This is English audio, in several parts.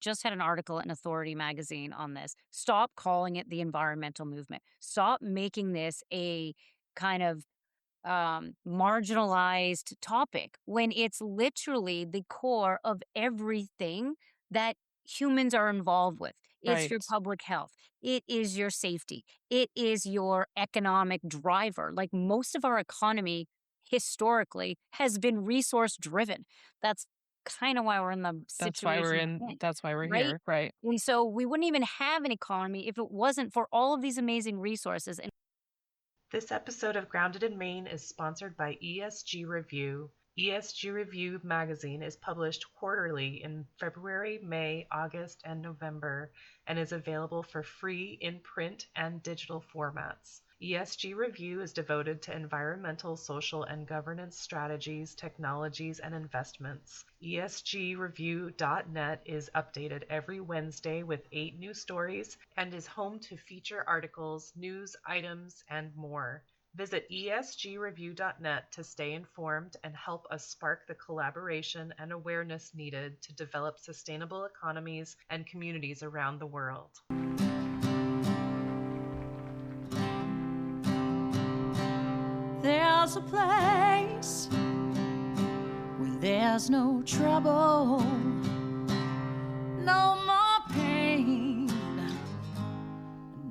just had an article in Authority magazine on this. Stop calling it the environmental movement. Stop making this a kind of marginalized topic when it's literally the core of everything that humans are involved with. It's your Right. public health. It is your safety. It is your economic driver. Like most of our economy historically has been resource driven. That's kind of why we're in the situation we're in, That's why we're right? here. Right. And so we wouldn't even have an economy if it wasn't for all of these amazing resources. And This episode of Grounded in Maine is sponsored by ESG Review. ESG Review magazine is published quarterly in February, May, August, and November, and is available for free in print and digital formats. ESG Review is devoted to environmental, social, and governance strategies, technologies, and investments. ESGreview.net is updated every Wednesday with 8 new stories and is home to feature articles, news items, and more. Visit esgreview.net to stay informed and help us spark the collaboration and awareness needed to develop sustainable economies and communities around the world. There's a place where there's no trouble, no more pain,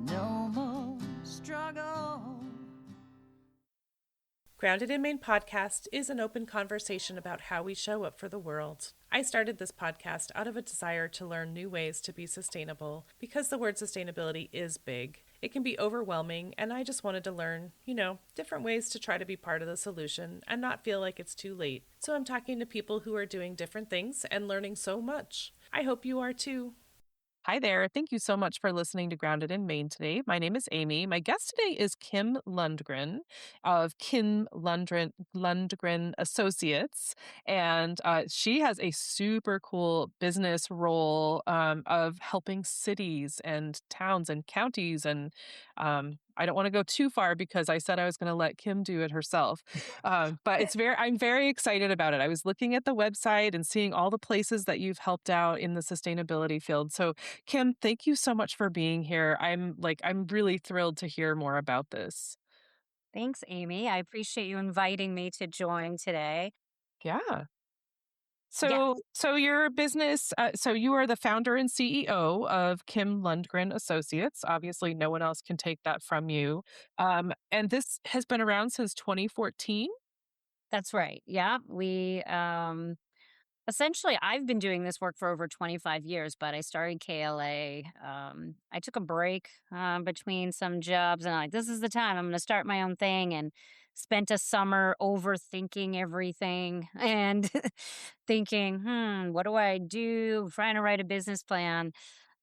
no more struggle. Grounded in Maine podcast is an open conversation about how we show up for the world. I started this podcast out of a desire to learn new ways to be sustainable because the word sustainability is big. It can be overwhelming, and I just wanted to learn, different ways to try to be part of the solution and not feel like it's too late. So I'm talking to people who are doing different things and learning so much. I hope you are too. Hi there. Thank you so much for listening to Grounded in Maine today. My name is Amy. My guest today is Kim Lundgren of Kim Lundgren Associates. And she has a super cool business role of helping cities and towns and counties. And I don't want to go too far because I said I was going to let Kim do it herself. But I'm very excited about it. I was looking at the website and seeing all the places that you've helped out in the sustainability field. So Kim, thank you so much for being here. I'm really thrilled to hear more about this. thanks, Amy. I appreciate you inviting me to join today. Yeah. Yes, So your business, so you are the founder and CEO of Kim Lundgren Associates. Obviously, no one else can take that from you. And this has been around since 2014. that's right. Yeah, essentially, I've been doing this work for over 25 years, but I started KLA. I took a break between some jobs and I'm like, this is the time I'm going to start my own thing, and spent a summer overthinking everything and thinking, what do I do? Trying to write a business plan.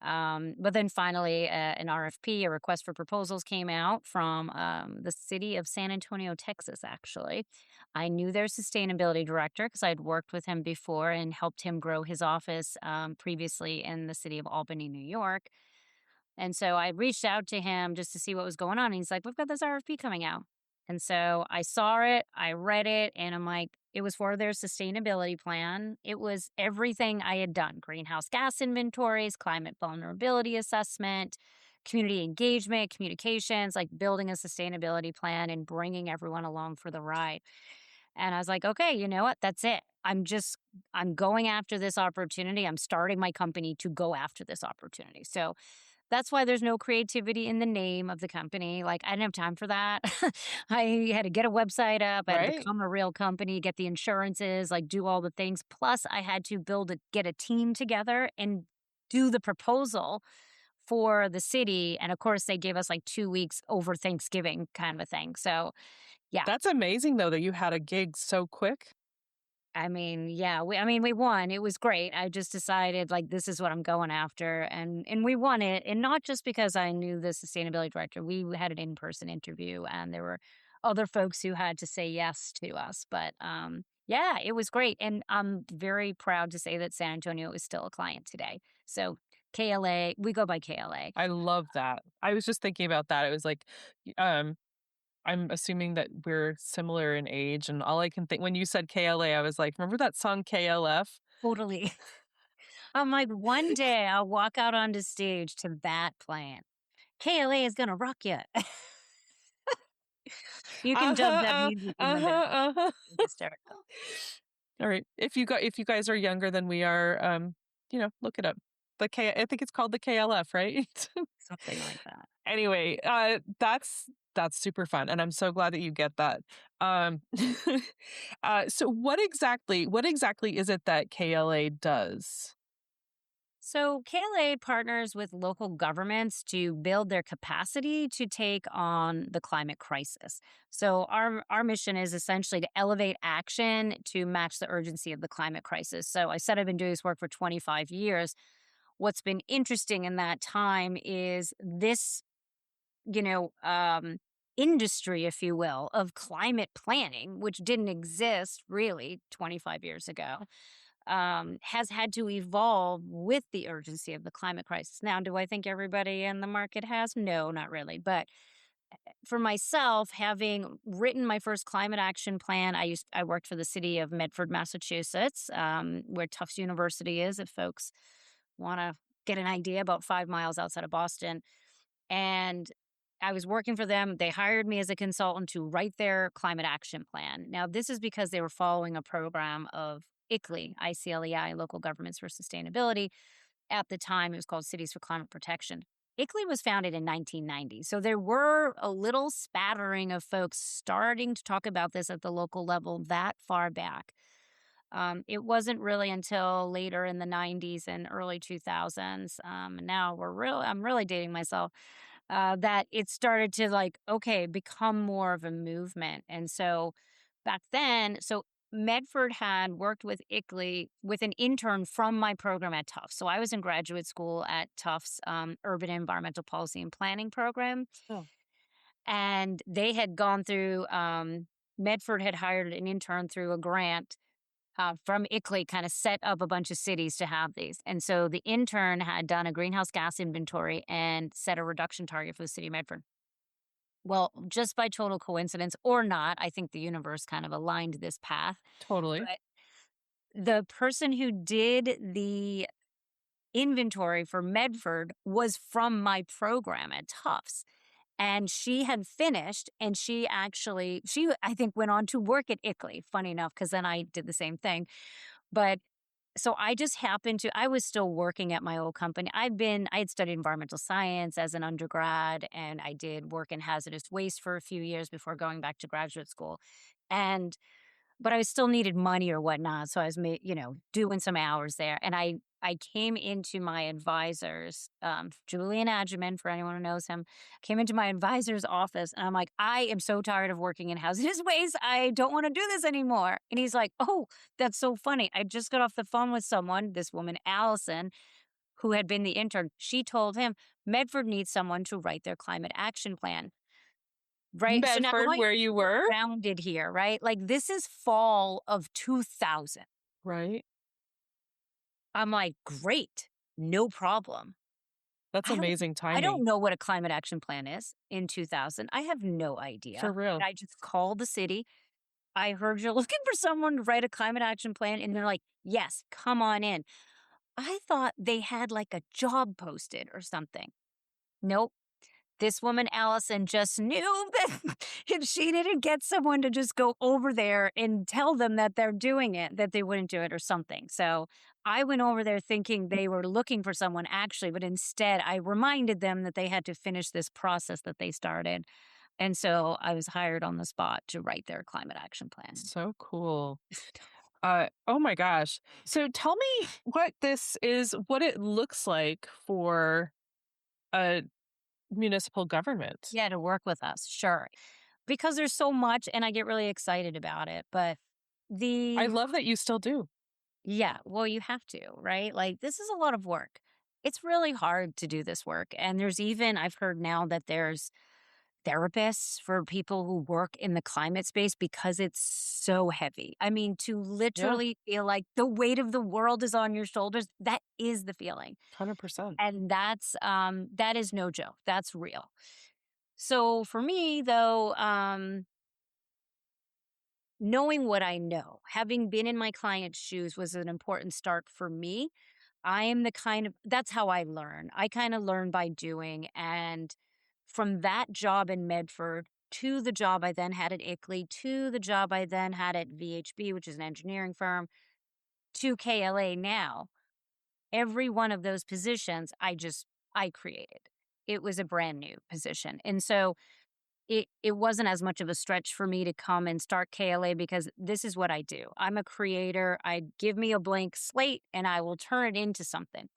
But then finally, an RFP, a request for proposals, came out from the city of San Antonio, Texas, actually. I knew their sustainability director because I'd worked with him before and helped him grow his office previously in the city of Albany, New York. And so I reached out to him just to see what was going on. And he's like, we've got this RFP coming out. And so I saw it, I read it, and I'm like, it was for their sustainability plan. It was everything I had done: greenhouse gas inventories, climate vulnerability assessment, community engagement, communications, like building a sustainability plan and bringing everyone along for the ride. And I was like, okay, you know what? That's it. I'm going after this opportunity. I'm starting my company to go after this opportunity. So that's why there's no creativity in the name of the company. Like, I didn't have time for that. I had to get a website up. I had to Right. become a real company, get the insurances, like do all the things. Plus, I had to get a team together and do the proposal for the city. And of course, they gave us like 2 weeks over Thanksgiving kind of a thing. So, yeah. That's amazing, though, that you had a gig so quick. I mean, yeah, we won. It was great. I just decided like this is what I'm going after, and we won it. And not just because I knew the sustainability director. We had an in-person interview, and there were other folks who had to say yes to us. But yeah, it was great, and I'm very proud to say that San Antonio is still a client today. So KLA, we go by KLA. I love that. I was just thinking about that. It was like, um, I'm assuming that we're similar in age, and all I can think when you said KLA, I was like, remember that song KLF? Totally. I'm like, one day I'll walk out onto stage to that plan. KLA is gonna rock you. You can dub that Uh-huh, music in the uh-huh, background. uh-huh. It's hysterical. All right. If you guys are younger than we are, look it up. I think it's called the KLF, right? Something like that. Anyway, that's super fun, and I'm so glad that you get that. Um, so what exactly is it that KLA does? So, KLA partners with local governments to build their capacity to take on the climate crisis. So, our mission is essentially to elevate action to match the urgency of the climate crisis. So, I said I've been doing this work for 25 years. What's been interesting in that time is this, you know, um, industry, if you will, of climate planning, which didn't exist really 25 years ago, has had to evolve with the urgency of the climate crisis. Now, do I think everybody in the market has? No, not really. But for myself, having written my first climate action plan, I worked for the city of Medford, Massachusetts, where Tufts University is. If folks want to get an idea, about 5 miles outside of Boston, and I was working for them. They hired me as a consultant to write their climate action plan. Now, this is because they were following a program of ICLEI, Local Governments for Sustainability. At the time, it was called Cities for Climate Protection. ICLEI was founded in 1990. So there were a little spattering of folks starting to talk about this at the local level that far back. It wasn't really until later in the 90s and early 2000s. Now I'm really dating myself, that it started to become more of a movement. And so back then, Medford had worked with ICLEI with an intern from my program at Tufts. So I was in graduate school at Tufts Urban Environmental Policy and Planning program. Oh, And they had gone through, Medford had hired an intern through a grant from ICLEI, kind of set up a bunch of cities to have these. And so the intern had done a greenhouse gas inventory and set a reduction target for the city of Medford. Well, just by total coincidence or not, I think the universe kind of aligned this path. totally. But the person who did the inventory for Medford was from my program at Tufts. And she had finished, and she I think went on to work at ICLEI, funny enough, because then I did the same thing. But so I just happened to, I was still working at my old company. I had studied environmental science as an undergrad, and I did work in hazardous waste for a few years before going back to graduate school. And but I still needed money or whatnot. So I was, doing some hours there. And I came into my advisor's, Julian Adjaman, for anyone who knows him, came into my advisor's office and I'm like, I am so tired of working in hazardous waste. I don't want to do this anymore. And he's like, oh, that's so funny. I just got off the phone with someone, this woman, Allison, who had been the intern. She told him Medford needs someone to write their climate action plan. Right. So now Medford, I where you were? grounded here, right? Like this is fall of 2000. Right. I'm like, great, no problem. That's I don't, amazing I timing. don't know what a climate action plan is in 2000. I have no For idea. real. I just called the city. I heard you're looking for someone to write a climate action plan. And they're like, yes, come on in. I thought they had like a job posted or something. Nope. This woman, Allison, just knew that if she didn't get someone to just go over there and tell them that they're doing it, that they wouldn't do it or something. So I went over there thinking they were looking for someone actually, but instead I reminded them that they had to finish this process that they started. And so I was hired on the spot to write their climate action plan. So cool. Oh my gosh. So tell me what it looks like for a municipal government. Yeah, to work with us, sure. Because there's so much and I get really excited about it. But I the love that you still do. Yeah, well, you have to, right? Like, this is a lot of work. It's really hard to do this work. And I've heard now that there's therapists for people who work in the climate space because it's so heavy. I mean, to Yeah, literally feel like the weight of the world is on your shoulders, that is the feeling. 100%. And that is no joke. That's real. So for me, though, knowing what I know, having been in my client's shoes was an important start for me. I am the kind of that's how I learn. I kind of learn by doing. And from that job in Medford to the job I then had at ICLEI to the job I then had at VHB, which is an engineering firm, to KLA now, every one of those positions I created. It was a brand new position. And so it wasn't as much of a stretch for me to come and start KLA because this is what I do. I'm a creator. I give me a blank slate and I will turn it into something.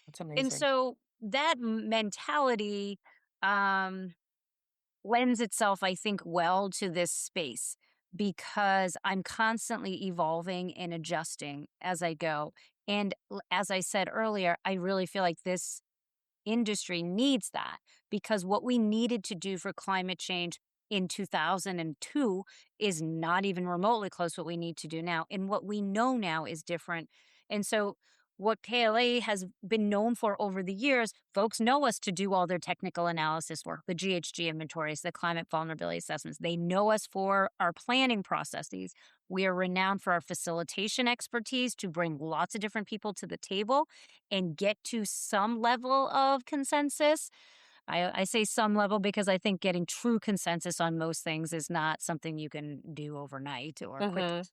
That's And amazing. so that mentality um, lends itself, I think, well to this space because I'm constantly evolving and adjusting as I go. And as I said earlier, I really feel like this industry needs that because what we needed to do for climate change in 2002 is not even remotely close to what we need to do now. And what we know now is different. And so, what KLA has been known for over the years, folks know us to do all their technical analysis work, the GHG inventories, the climate vulnerability assessments. They know us for our planning processes. We are renowned for our facilitation expertise to bring lots of different people to the table and get to some level of consensus. I say some level because I think getting true consensus on most things is not something you can do overnight or quickly.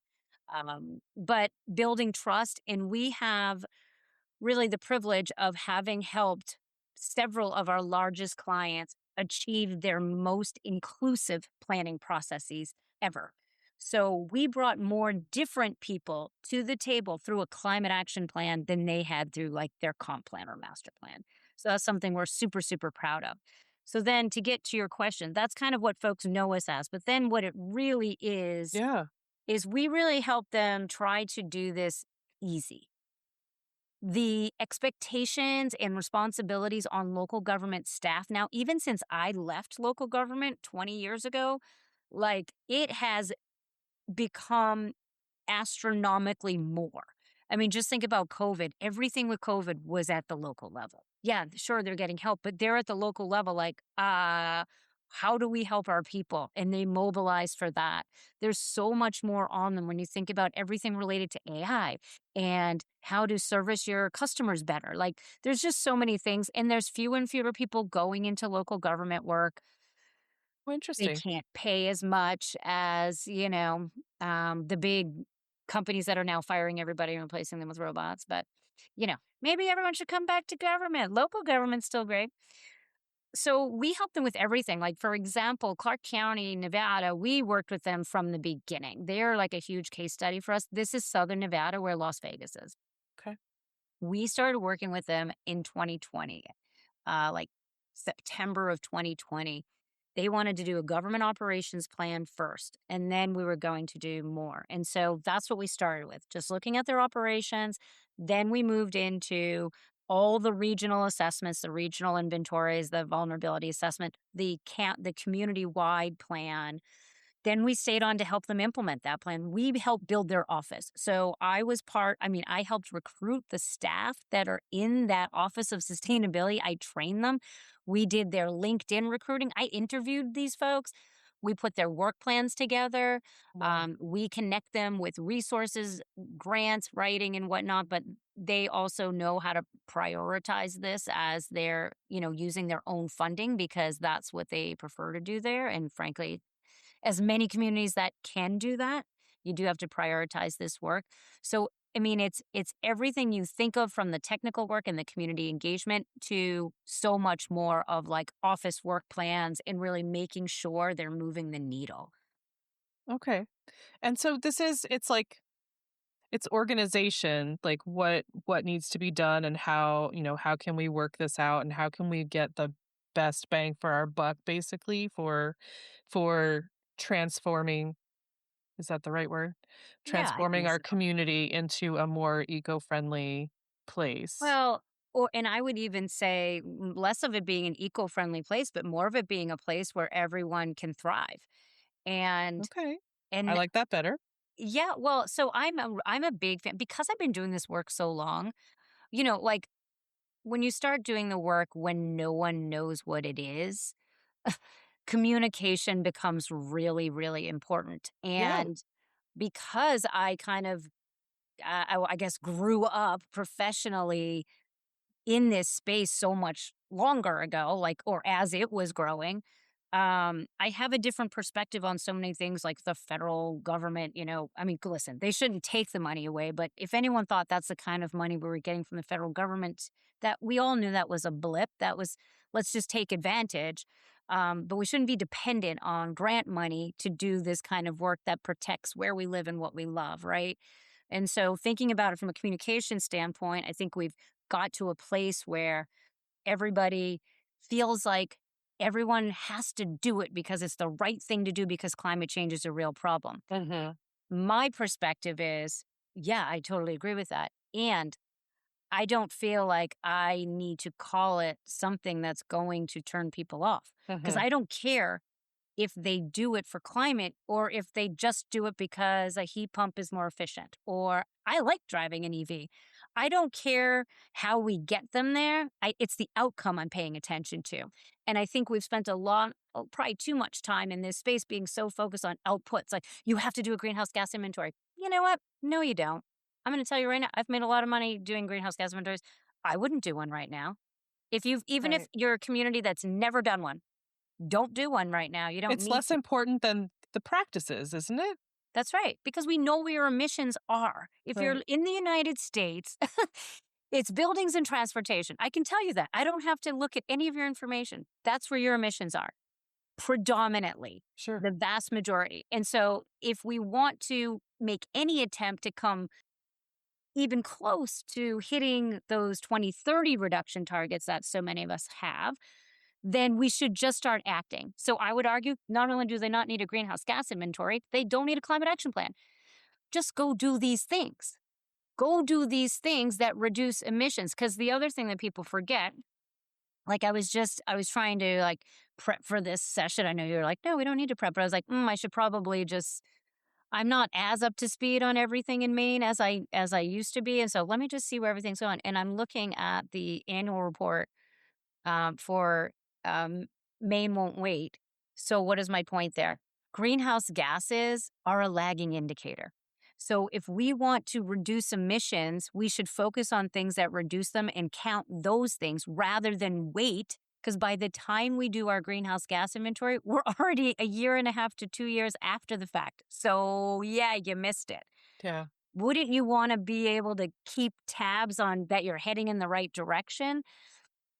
Hmm. But building trust, and we have really the privilege of having helped several of our largest clients achieve their most inclusive planning processes ever. So we brought more different people to the table through a climate action plan than they had through like their comp plan or master plan. So that's something we're super, super proud of. So then to get to your question, that's kind of what folks know us as. But then what it really Yeah. is we really help them try to do this easy. The expectations and responsibilities on local government staff now, even since I left local government 20 years ago, like it has become astronomically more. I mean, just think about COVID. Everything with COVID was at the local level. Yeah, sure, they're getting help, but they're at the local level, like, how do we help our people? And they mobilize for that. There's so much more on them when you think about everything related to AI and how to service your customers better. Like, there's just so many things, and there's fewer and fewer people going into local government work. Oh, They interesting. can't pay as much as, the big companies that are now firing everybody and replacing them with robots. But, maybe everyone should come back to government. Local government's still great. So we help them with everything. Like, for example, Clark County, Nevada, we worked with them from the beginning. They're like a huge case study for us. This is Southern Nevada, where Las Vegas is. Okay. We started working with them in 2020, like September of 2020. They wanted to do a government operations plan first, and then we were going to do more. And so that's what we started with, just looking at their operations. Then we moved into all the regional assessments, the regional inventories, the vulnerability assessment, the community wide plan. Then we stayed on to help them implement that plan. We helped build their office. So I helped recruit the staff that are in that office of sustainability. I trained them. We did their LinkedIn recruiting. I interviewed these folks. We put their work plans together. Wow. We connect them with resources, grants, writing, and whatnot. But they also know how to prioritize this as they're, using their own funding because that's what they prefer to do there. And frankly, as many communities that can do that, you do have to prioritize this work. So, I mean, it's everything you think of from the technical work and the community engagement to so much more of like office work plans and really making sure they're moving the needle. Okay. And so it's like it's organization, like what needs to be done and how can we work this out and how can we get the best bang for our buck basically for transforming, is that the right word? Yeah, I Transforming think our so. community into a more eco-friendly place. Well, and I would even say less of it being an eco-friendly place, but more of it being a place where everyone can thrive. And Okay. I and like that better. yeah, well, so I'm a big fan because I've been doing this work so long. Like when you start doing the work when no one knows what it is, communication becomes really, really important. Yeah. And because I kind of I guess, grew up professionally in this space so much longer ago, like, or as it was growing, I have a different perspective on so many things like the federal government. I mean, listen, they shouldn't take the money away, but if anyone thought that's the kind of money we were getting from the federal government, that we all knew that was a blip. That was, let's just take advantage. But we shouldn't be dependent on grant money to do this kind of work that protects where we live and what we love, right? And so, thinking about it from a communication standpoint, I think we've got to a place where everybody feels like everyone has to do it because it's the right thing to do because climate change is a real problem. Hmm. My perspective is, yeah, I totally agree with that. And I don't feel like I need to call it something that's going to turn people off because Hmm. I don't care if they do it for climate or if they just do it because a heat pump is more efficient or I like driving an EV. I don't care how we get them there. It's the outcome I'm paying attention to. And I think we've spent a lot, probably too much time in this space being so focused on outputs. Like, you have to do a greenhouse gas inventory. You know what? No, you don't. I'm going to tell you right now, I've made a lot of money doing greenhouse gas inventories. I wouldn't do one right now. Even if Right. you're a community that's never done one, don't do one right now. You don't It's need less to. important than the practices, isn't it? That's right, because we know where your emissions are. If you're Right. in the United States, it's buildings and transportation. I can tell you that. I don't have to look at any of your information. That's where your emissions are, predominantly, Sure. the vast majority. And so, if we want to make any attempt to come even close to hitting those 2030 reduction targets that so many of us have, then we should just start acting. So I would argue not only do they not need a greenhouse gas inventory, they don't need a climate action plan. Just go do these things. Go do these things that reduce emissions. Because the other thing that people forget, like I was trying to like prep for this session. I know you're like, no, we don't need to prep. But I was like, I should probably just, I'm not as up to speed on everything in Maine as I used to be. And so let me just see where everything's going. And I'm looking at the annual report for um, Maine won't wait. So, what is my point there? Greenhouse gases are a lagging indicator. So, if we want to reduce emissions, we should focus on things that reduce them and count those things rather than wait. Because by the time we do our greenhouse gas inventory, we're already a year and a half to 2 years after the fact. So, yeah, you missed it. Yeah. Wouldn't you want to be able to keep tabs on that you're heading in the right direction?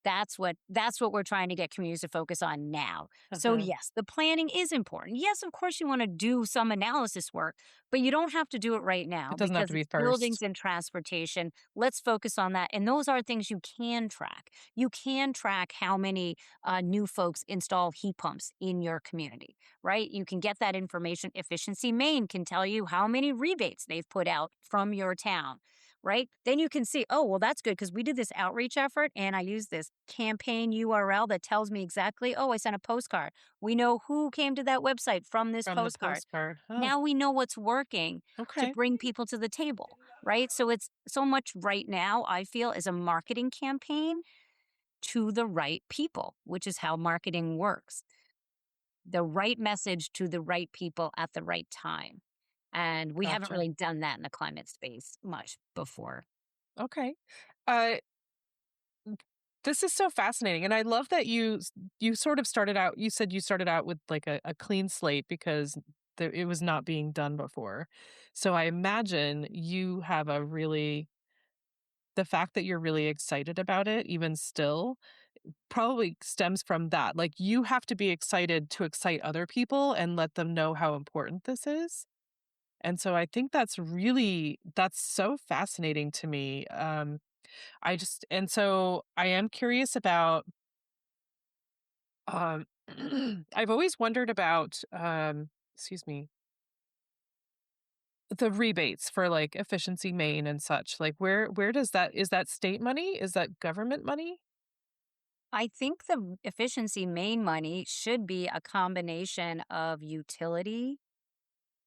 That's what we're trying to get communities to focus on now. So Hmm. yes, the planning is important. Yes, of course you want to do some analysis work, but you don't have to do it right now It doesn't have because to be it's buildings first. and transportation. Let's focus on that. And those are things you can track. You can track how many new folks install heat pumps in your community, right? You can get that information. Efficiency Maine can tell you how many rebates they've put out from your town, right? Then you can see, oh, well, that's good because we did this outreach effort and I used this campaign URL that tells me exactly, oh, I sent a postcard. We know who came to that website from this From the postcard. postcard. Oh, Now we know what's working to okay. bring people to the table, right? So it's so much right now, I feel, is a marketing campaign to the right people, which is how marketing works. The right message to the right people at the right time. And we haven't Gotcha. really done that in the climate space much before. Okay. Uh, this is so fascinating, and I love that you sort of started out. You said you started out with like a clean slate because it was not being done before. So I imagine you have a really the fact that you're really excited about it, even still, probably stems from that. Like you have to be excited to excite other people and let them know how important this is. And so I think that's so fascinating to me. And so I am curious about um I've always wondered about excuse me, the rebates for like efficiency Maine and such. Like where does that is that state money? Is that government money? I think the efficiency main money should be a combination of utility.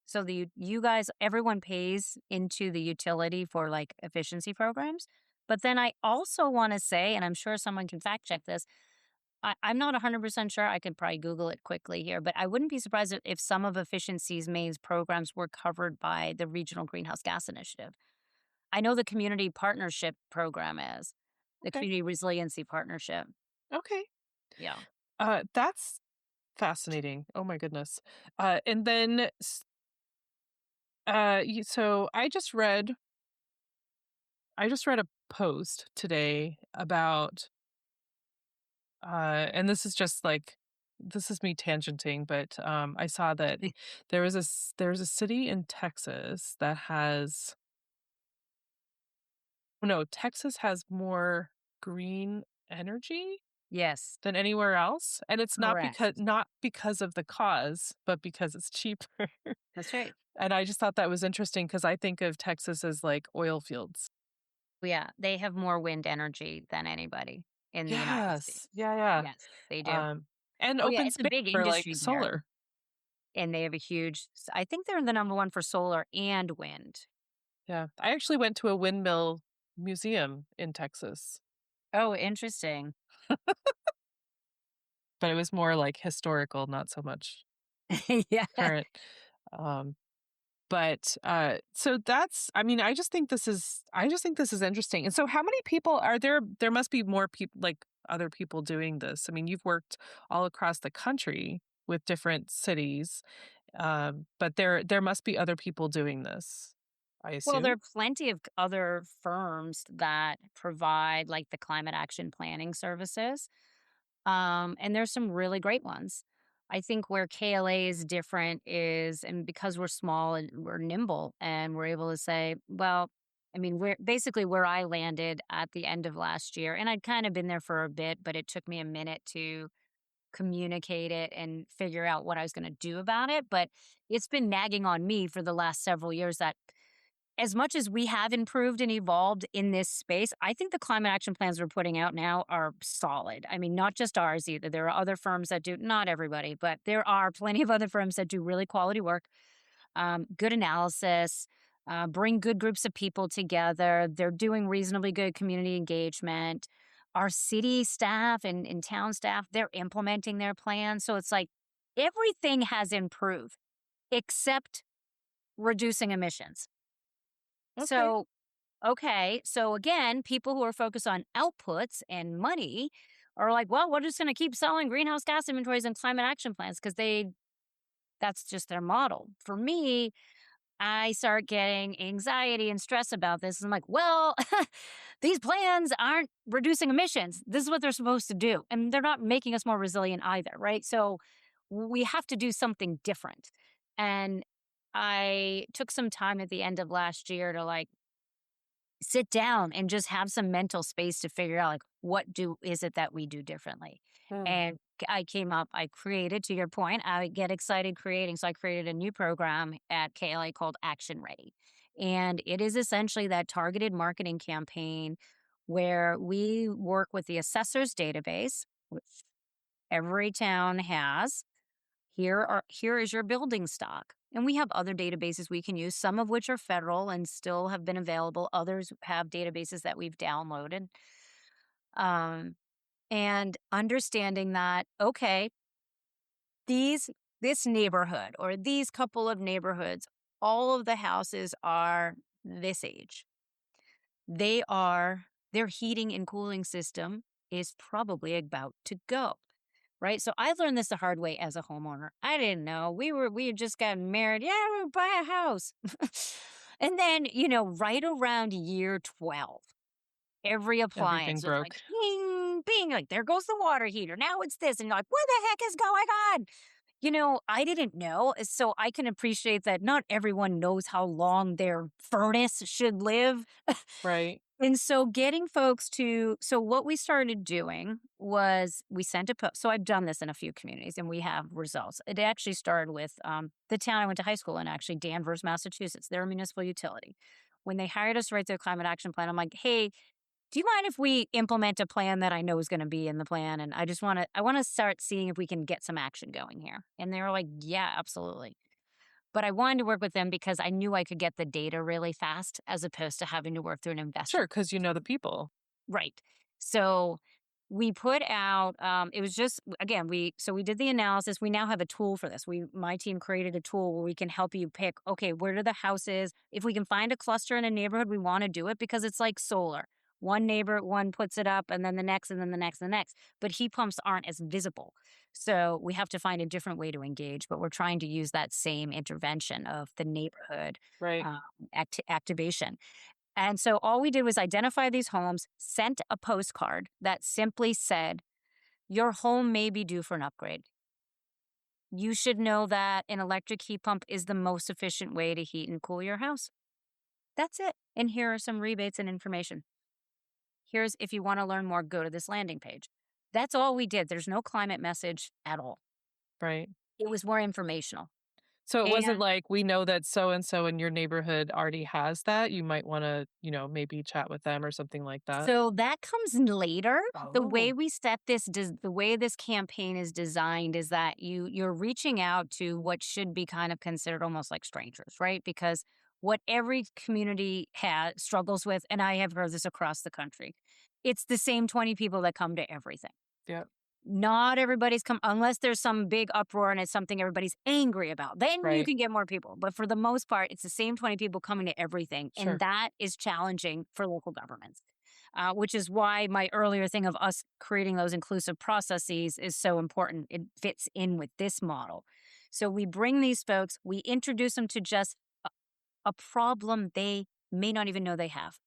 So you guys, everyone pays into the utility for like efficiency programs. But then I also want to say, and I'm sure someone can fact check this, I'm not 100% sure. I could probably Google it quickly here, but I wouldn't be surprised if some of Efficiency's Maine's programs were covered by the Regional Greenhouse Gas Initiative. I know the community partnership program is, the Okay. community resiliency partnership. Okay. Yeah. That's fascinating. Oh my goodness. And then so I just read a post today about and this is just like this is me tangenting, but I saw that there's a city in Texas that has no, Texas has more green energy Yes, than anywhere else, and it's correct. not because of the cause, but because it's cheaper. That's right. And I just thought that was interesting because I think of Texas as like oil fields. Yeah, they have more wind energy than anybody in the United Yes. States. Yeah, yeah. Yes, they do. And Oh, yeah, open it's a space big for like industry there, solar. and they have a huge I think they're the number 1 for solar and wind. Yeah. I actually went to a windmill museum in Texas, Oh, interesting. but it was more like historical, not so much Yeah. current. Um, but so that's I mean, I just think this is interesting. And so how many people are there? There must be more people like other people doing this. I mean, you've worked all across the country with different cities. But there must be other people doing this, I Well, there assume? are plenty of other firms that provide, like, the climate action planning services, and there's some really great ones. I think where KLA is different is and because we're small and we're nimble and we're able to say, well, I mean, we're basically where I landed at the end of last year, and I'd kind of been there for a bit, but it took me a minute to communicate it and figure out what I was gonna do about it, but it's been nagging on me for the last several years that as much as we have improved and evolved in this space, I think the climate action plans we're putting out now are solid. I mean, not just ours either. There are other firms that do, not everybody, but there are plenty of other firms that do really quality work, good analysis, bring good groups of people together. They're doing reasonably good community engagement. Our city staff and town staff, they're implementing their plans. So it's like everything has improved except reducing emissions. Okay. So okay. So again, people who are focused on outputs and money are like, well, we're just going to keep selling greenhouse gas inventories and climate action plans because that's just their model. For me, I start getting anxiety and stress about this. I'm like, well, these plans aren't reducing emissions. This is what they're supposed to do. And they're not making us more resilient either. Right. So we have to do something different. And I took some time at the end of last year to like, sit down and just have some mental space to figure out like what do is it that we do differently. Hmm. And I created, to your point, I get excited creating, so I created a new program at KLA called Action Ready, and it is essentially that targeted marketing campaign where we work with the assessors database, which every town has. Here is your building stock. And we have other databases we can use, some of which are federal and still have been available. Others have databases that we've downloaded. Um, and understanding that, okay, these this neighborhood or these couple of neighborhoods, all of the houses are this age. Their heating and cooling system is probably about to go. Right. So I learned this the hard way as a homeowner. I didn't know. We had just gotten married. Yeah, we would buy a house. And then, right around year 12, every Everything appliance was like broke. bing, bing, like there goes the water heater. Now it's this. And you're like, what the heck is going on? I didn't know. So I can appreciate that not everyone knows how long their furnace should live. Right. And so getting folks to so what we started doing was we sent a post. So I've done this in a few communities and we have results. It actually started with the town I went to high school in, actually, Danvers, Massachusetts. They're a municipal utility. When they hired us to write their climate action plan, I'm like, hey, do you mind if we implement a plan that I know is going to be in the plan? And I want to start seeing if we can get some action going here. And they were like, yeah, absolutely. But I wanted to work with them because I knew I could get the data really fast as opposed to having to work through an investor. Sure, because you know the people. Right. So we put out, it was just, again, we did the analysis. We now have a tool for this. My team created a tool where we can help you pick, okay, where are the houses? If we can find a cluster in a neighborhood, we want to do it because it's like solar. One neighbor, one puts it up, and then the next, and then the next, and the next. But heat pumps aren't as visible. So we have to find a different way to engage, but we're trying to use that same intervention of the neighborhood Right. um, activation. And so all we did was identify these homes, sent a postcard that simply said, your home may be due for an upgrade. You should know that an electric heat pump is the most efficient way to heat and cool your house. That's it. And here are some rebates and information. Here's, if you want to learn more, go to this landing page. That's all we did. There's no climate message at all. Right. It was more informational. So it wasn't And like, we know that so and so in your neighborhood already has that. You might want to, maybe chat with them or something like that. so that comes later. The way Oh, we set this, the way this campaign is designed is that you're reaching out to what should be kind of considered almost like strangers, right? Because what every community struggles with, and I have heard this across the country, it's the same 20 people that come to everything. yeah. Not everybody's come unless there's some big uproar and it's something everybody's angry about. Then you Right. can get more people. But for the most part, it's the same 20 people coming to everything. And Sure. that is challenging for local governments, which is why my earlier thing of us creating those inclusive processes is so important. It fits in with this model. So we bring these folks, we introduce them to just a problem they may not even know they have.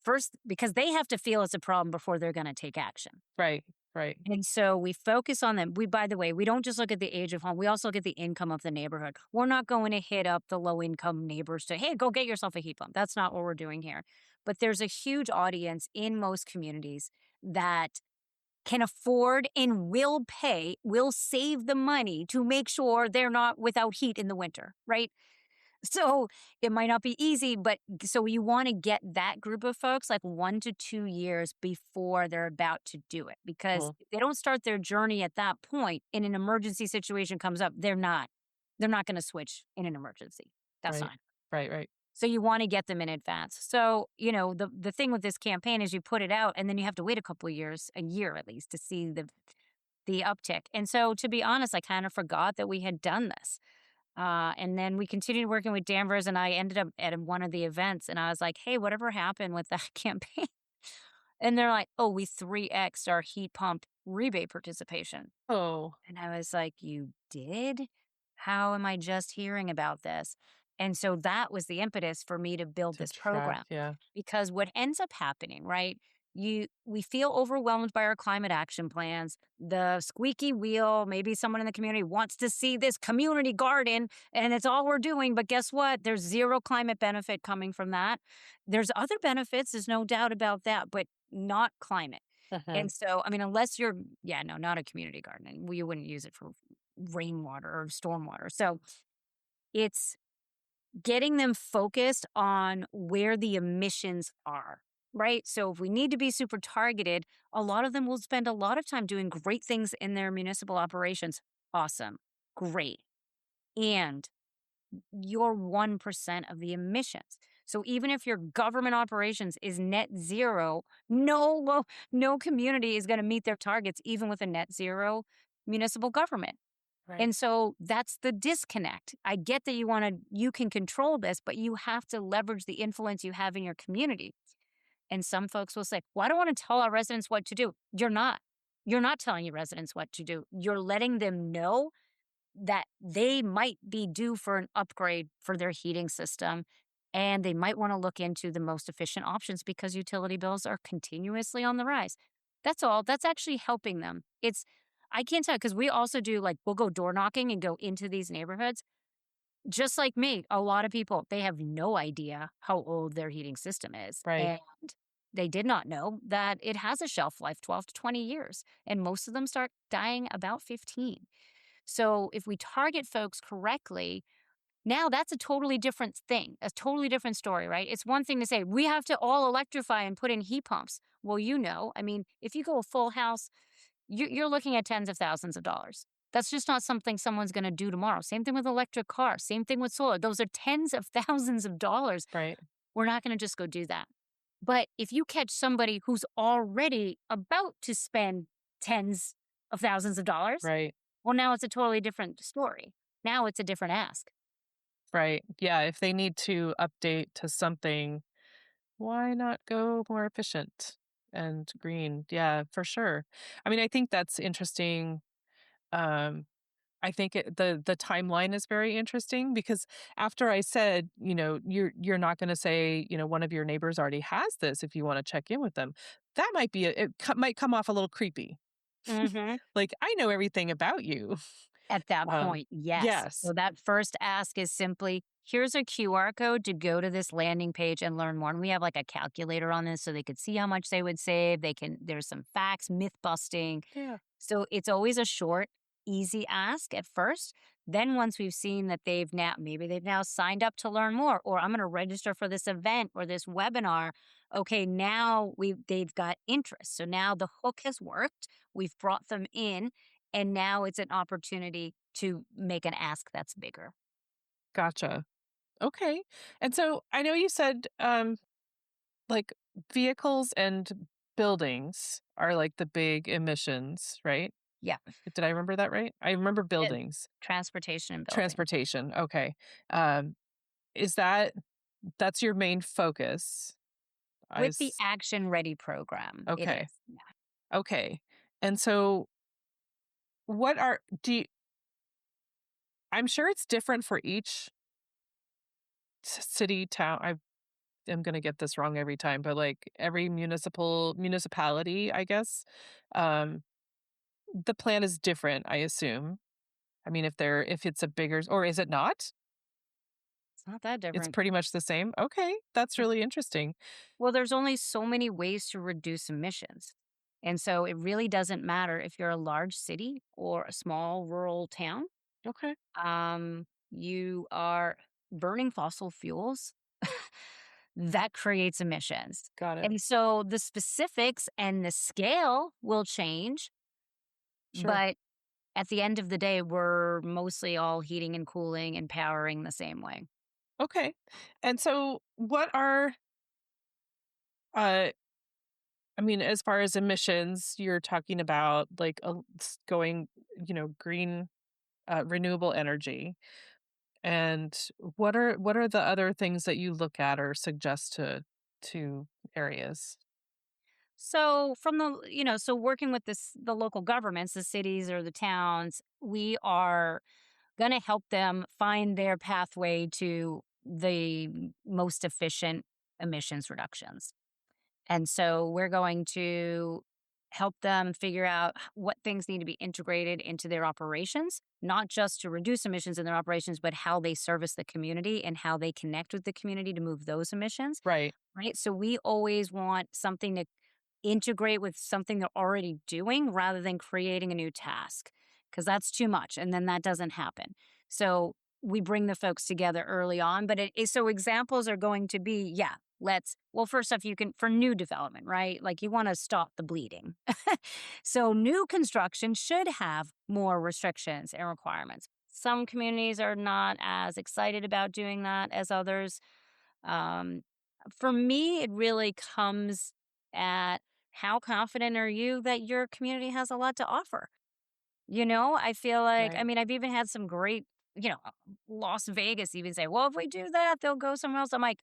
First, because they have to feel it's a problem before they're going to take action. Right. Right. And so we focus on them. By the way, we don't just look at the age of home. We also look at the income of the neighborhood. We're not going to hit up the low income neighbors to, hey, go get yourself a heat pump. That's not what we're doing here. But there's a huge audience in most communities that can afford and will save the money to make sure they're not without heat in the winter, right? So it might not be easy, but so you want to get that group of folks like 1 to 2 years before they're about to do it. Because Mhm. if they don't start their journey at that point and an emergency situation comes up, they're not going to switch in an emergency. That's Right. not. Right. Right. So you want to get them in advance. So, the thing with this campaign is you put it out and then you have to wait a couple of years, a year at least, to see the uptick. And so to be honest, I kind of forgot that we had done this. And then we continued working with Danvers, and I ended up at one of the events, and I was like, hey, whatever happened with that campaign? And they're like, oh, we 3X'd our heat pump rebate participation. Oh, And I was like, you did? How am I just hearing about this? And so that was the impetus for me to build to this track. program. Yeah. Because what ends up happening, right? We feel overwhelmed by our climate action plans. The squeaky wheel, maybe someone in the community wants to see this community garden and it's all we're doing. But guess what? There's zero climate benefit coming from that. There's other benefits, there's no doubt about that, but not climate. Mhm. And so, I mean, unless you're, yeah, no, not a community garden. You wouldn't use it for rainwater or stormwater. So it's getting them focused on where the emissions are, right? So if we need to be super targeted, a lot of them will spend a lot of time doing great things in their municipal operations. Awesome. Great. And you're 1% of the emissions. So even if your government operations is net zero, no community is going to meet their targets, even with a net zero municipal government. Right. And so that's the disconnect. I get that you can control this, but you have to leverage the influence you have in your community. And some folks will say, well, I don't want to tell our residents what to do. You're not. You're not telling your residents what to do. You're letting them know that they might be due for an upgrade for their heating system. And they might want to look into the most efficient options because utility bills are continuously on the rise. That's all. That's actually helping them. I can't tell because we also do we'll go door knocking and go into these neighborhoods. Just like me, a lot of people, they have no idea how old their heating system is. Right. And they did not know that it has a shelf life, 12 to 20 years. And most of them start dying about 15. So if we target folks correctly, now that's a totally different thing, a totally different story, right? It's one thing to say, we have to all electrify and put in heat pumps. Well, I mean, if you go a full house, you're looking at tens of thousands of dollars. That's just not something someone's going to do tomorrow. Same thing with electric cars. Same thing with solar. Those are tens of thousands of dollars. Right. We're not going to just go do that. But if you catch somebody who's already about to spend tens of thousands of dollars, Right. well, now it's a totally different story. Now it's a different ask. Right. Yeah. If they need to update to something, why not go more efficient and green? Yeah, for sure. I mean, I think that's interesting. Um, I think the timeline is very interesting because after I said, you're not going to say, one of your neighbors already has this if you want to check in with them. That might be might come off a little creepy. Hmm. Like I know everything about you. At that Um, point, yes. yes. So that first ask is simply, here's a QR code to go to this landing page and learn more. And we have like a calculator on this so they could see how much they would save. There's some facts, myth busting. Yeah. So it's always a short, easy ask at first. Then once we've seen that maybe they've now signed up to learn more, or I'm going to register for this event or this webinar. Okay, now they've got interest. So now the hook has worked. We've brought them in, and now it's an opportunity to make an ask that's bigger. Gotcha. Okay. And so I know you said like vehicles and buildings are like the big emissions, right? Yeah. Did I remember that right? I remember And buildings. transportation and building. Transportation. Okay. Um, is that's your main focus? I With the s- Action Ready program, it okay. is. Yeah. Okay. And so what are do you, I'm sure it's different for each city town. I am going to get this wrong every time, but like every municipality, I guess. Um the plan is different, I assume. I mean, if it's a bigger, or is it not? It's not that It's different. pretty much the same? Okay, that's really interesting. Well, there's only so many ways to reduce emissions. And so it really doesn't matter if you're a large city or a small rural town. Okay, You are burning fossil fuels. That creates emissions. got it. And so the specifics and the scale will change, Sure. but at the end of the day, we're mostly all heating and cooling and powering the same way. Okay. And so what are uh I mean, as far as emissions, you're talking about like going, green renewable energy. And what are the other things that you look at or suggest to areas? So from so working with the local governments, the cities or the towns, we are going to help them find their pathway to the most efficient emissions reductions. And so we're going to help them figure out what things need to be integrated into their operations, not just to reduce emissions in their operations, but how they service the community and how they connect with the community to move those emissions. Right. Right. So we always want something to integrate with something they're already doing rather than creating a new task because that's too much and then that doesn't happen. So we bring the folks together early on, but so examples are going to be, yeah, first off, you can, for new development, right? Like you want to stop the bleeding. So new construction should have more restrictions and requirements. Some communities are not as excited about doing that as others. Um, for me, it really comes at how confident are you that your community has a lot to offer? I feel like, I Right. mean, I've even had some great, Las Vegas even say, well, if we do that, they'll go somewhere else. I'm like,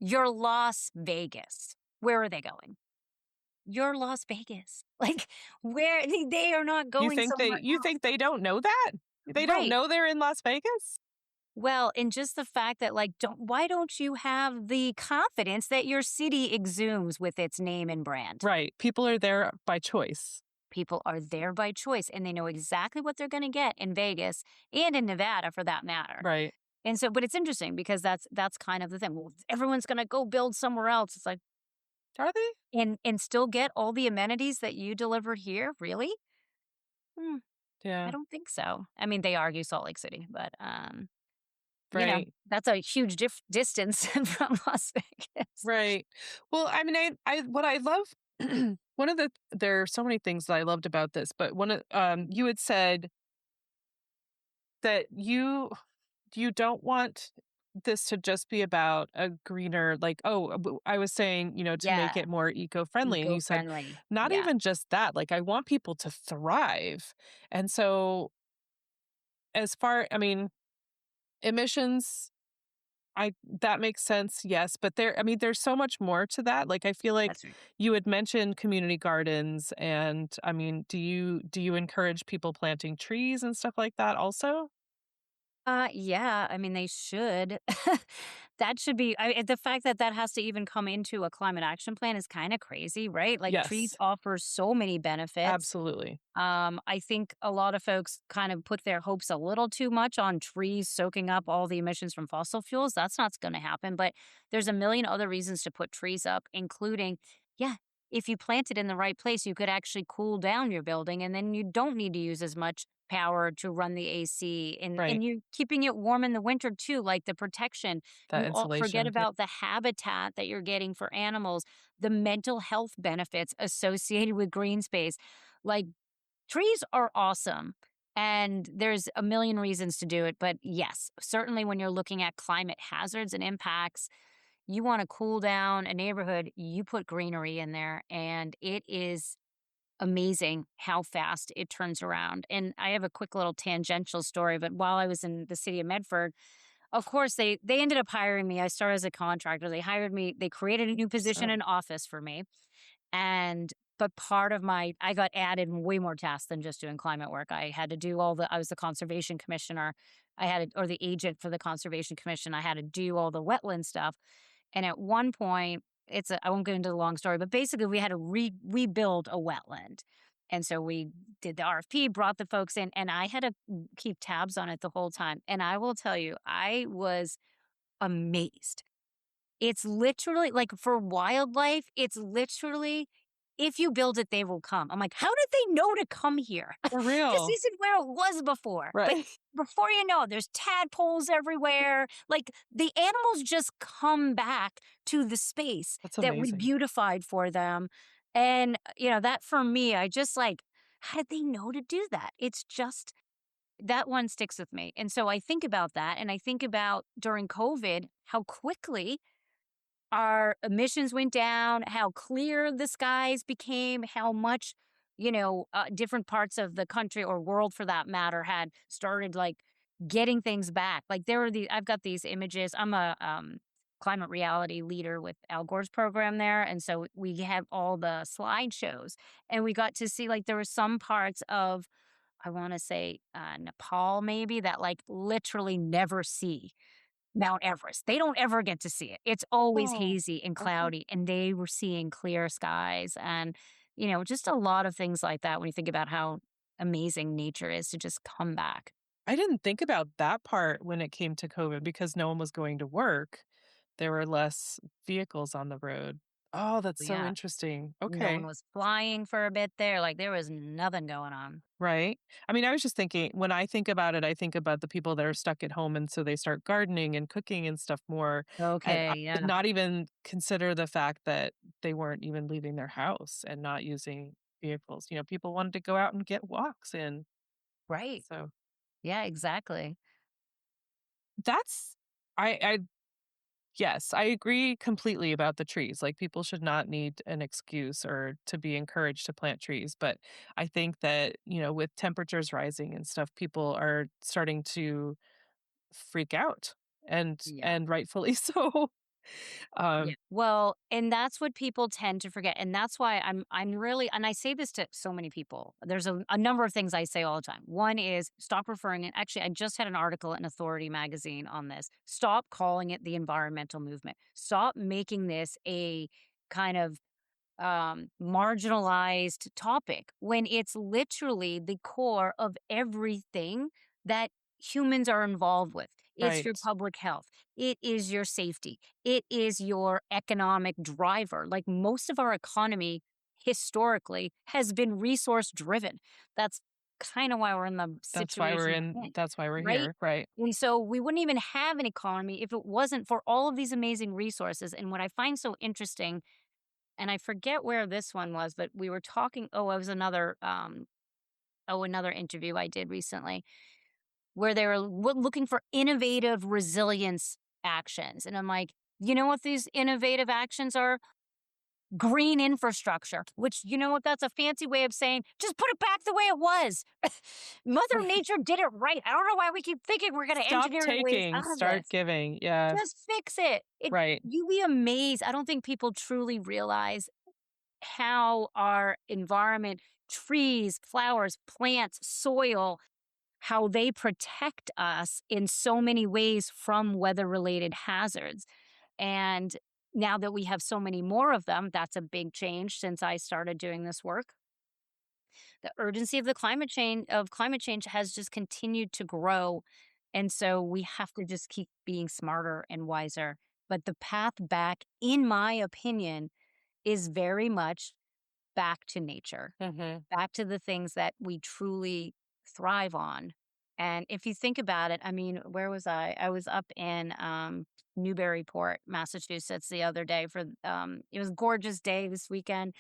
you're Las Vegas. Where are they going? You're Las Vegas. Like, where they are not going somewhere You else. think they don't know that? They don't Right. know they're in Las Vegas? Well, and just the fact that, like, why don't you have the confidence that your city exudes with its name and brand? Right. People are there by choice. People are there by choice and they know exactly what they're going to get in Vegas and in Nevada for that matter. Right. And so, but it's interesting because that's kind of the thing. Well, everyone's going to go build somewhere else. It's like, Are they? and still get all the amenities that you delivered here. Really? Hmm, I Yeah. don't think so. I mean, they argue Salt Lake City, but Right. that's a huge distance from Las Vegas. Right. Well, I mean, I what I love one of there are so many things that I loved about this, but one of you had said that you don't want this to just be about a greener, like, I was saying, to make Yeah, it more eco-friendly. And you said, eco-friendly. not Yeah, even just that, like, I want people to thrive. And so, I mean, emissions, that makes sense, yes, but there's so much more to that. Like, I feel like that's right. you had mentioned community gardens, and I mean, do you encourage people planting trees and stuff like that also? Yeah, I mean, they should. That should be the fact that that has to even come into a climate action plan is kinda crazy, right? Like, trees Yes, offer so many benefits. absolutely. I think a lot of folks kind of put their hopes a little too much on trees soaking up all the emissions from fossil fuels. That's not going to happen. But there's a million other reasons to put trees up, including, yeah, if you plant it in the right place, you could actually cool down your building and then you don't need to use as much power to run the AC Right. and you're keeping it warm in the winter too, like the protection. That You all forget insulation. Yeah. about the habitat that you're getting for animals, the mental health benefits associated with green space. Like trees are awesome, and there's a million reasons to do it, but yes, certainly when you're looking at climate hazards and impacts, you wanna cool down a neighborhood, you put greenery in there, and it is amazing how fast it turns around, and I have a quick little tangential story, but while I was in the city of Medford, of course, they ended up hiring me. I started as a contractor. They hired me, they created a new position So in office for me, and but part of my I got added way more tasks than just doing climate work. I had to do all the I was the conservation commissioner. I had to, or the agent for the conservation commission. I had to do all the wetland stuff. And at one point, I won't get into the long story, but basically we had to rebuild a wetland. And so we did the RFP, brought the folks in, and I had to keep tabs on it the whole time. And I will tell you, I was amazed. It's literally like for wildlife, it's literally if you build it, they will come. I'm like, how did they know to come here? for This real. isn't where it was before. But Right. before you know it, there's tadpoles everywhere. Like the animals just come back to the space That's that we amazing. beautified for them. And, that for me, I just like, how did they know to do that? It's just that one sticks with me. And so I think about that. And I think about during COVID, how quickly our emissions went down, how clear the skies became, how much, different parts of the country or world for that matter had started like getting things back. Like I've got these images. I'm a climate reality leader with Al Gore's program there. And so we have all the slideshows and we got to see like there were some parts of, I want to say Nepal maybe that like literally never see Mount Everest. They don't ever get to see it. It's always Oh, hazy and okay. cloudy, and they were seeing clear skies and, just a lot of things like that when you think about how amazing nature is to just come back. I didn't think about that part when it came to COVID because no one was going to work. There were less vehicles on the road. Oh, that's so Yeah. interesting. No one Okay. was flying for a bit there. Like there was nothing going on. Right. I mean, I was just thinking, when I think about it, I think about the people that are stuck at home. And so they start gardening and cooking and stuff more. And I Okay. did Yeah. not even consider the fact that they weren't even leaving their house and not using vehicles. People wanted to go out and get walks in. Right. So Yeah, exactly. that's, I yes, I agree completely about the trees. Like, people should not need an excuse or to be encouraged to plant trees. But I think that, with temperatures rising and stuff, people are starting to freak out, Yeah. and rightfully so. Yeah. Um, Well, and that's what people tend to forget. And that's why I'm really and I say this to so many people. There's a number of things I say all the time. One is stop referring it. Actually, I just had an article in Authority magazine on this. Stop calling it the environmental movement. Stop making this a kind of marginalized topic when it's literally the core of everything that humans are involved with. It's your right. public health. It is your safety. It is your economic driver. Like most of our economy historically has been resource driven. That's kind of why we're in the situation we're in, That's why we're right? here. Right. And so we wouldn't even have an economy if it wasn't for all of these amazing resources. And what I find so interesting and I forget where this one was, but we were talking it was another interview I did recently where they were looking for innovative resilience actions. And I'm like, you know what these innovative actions are? Green infrastructure, which, you know what, that's a fancy way of saying just put it back the way it was. Mother Nature did it right. I don't know why we keep thinking we're going to Stop engineer ways taking, out of start this. giving. Yeah. Just fix it. Right. You'll be amazed. I don't think people truly realize how our environment, trees, flowers, plants, soil, how they protect us in so many ways from weather related hazards. And now that we have so many more of them, that's a big change since I started doing this work. The urgency of the climate change has just continued to grow. And so we have to just keep being smarter and wiser. But the path back, in my opinion, is very much back to nature, Hmm. back to the things that we truly thrive on. And if you think about it, I mean, where was I? I was up in Newburyport, Massachusetts the other day for it was a gorgeous day this weekend,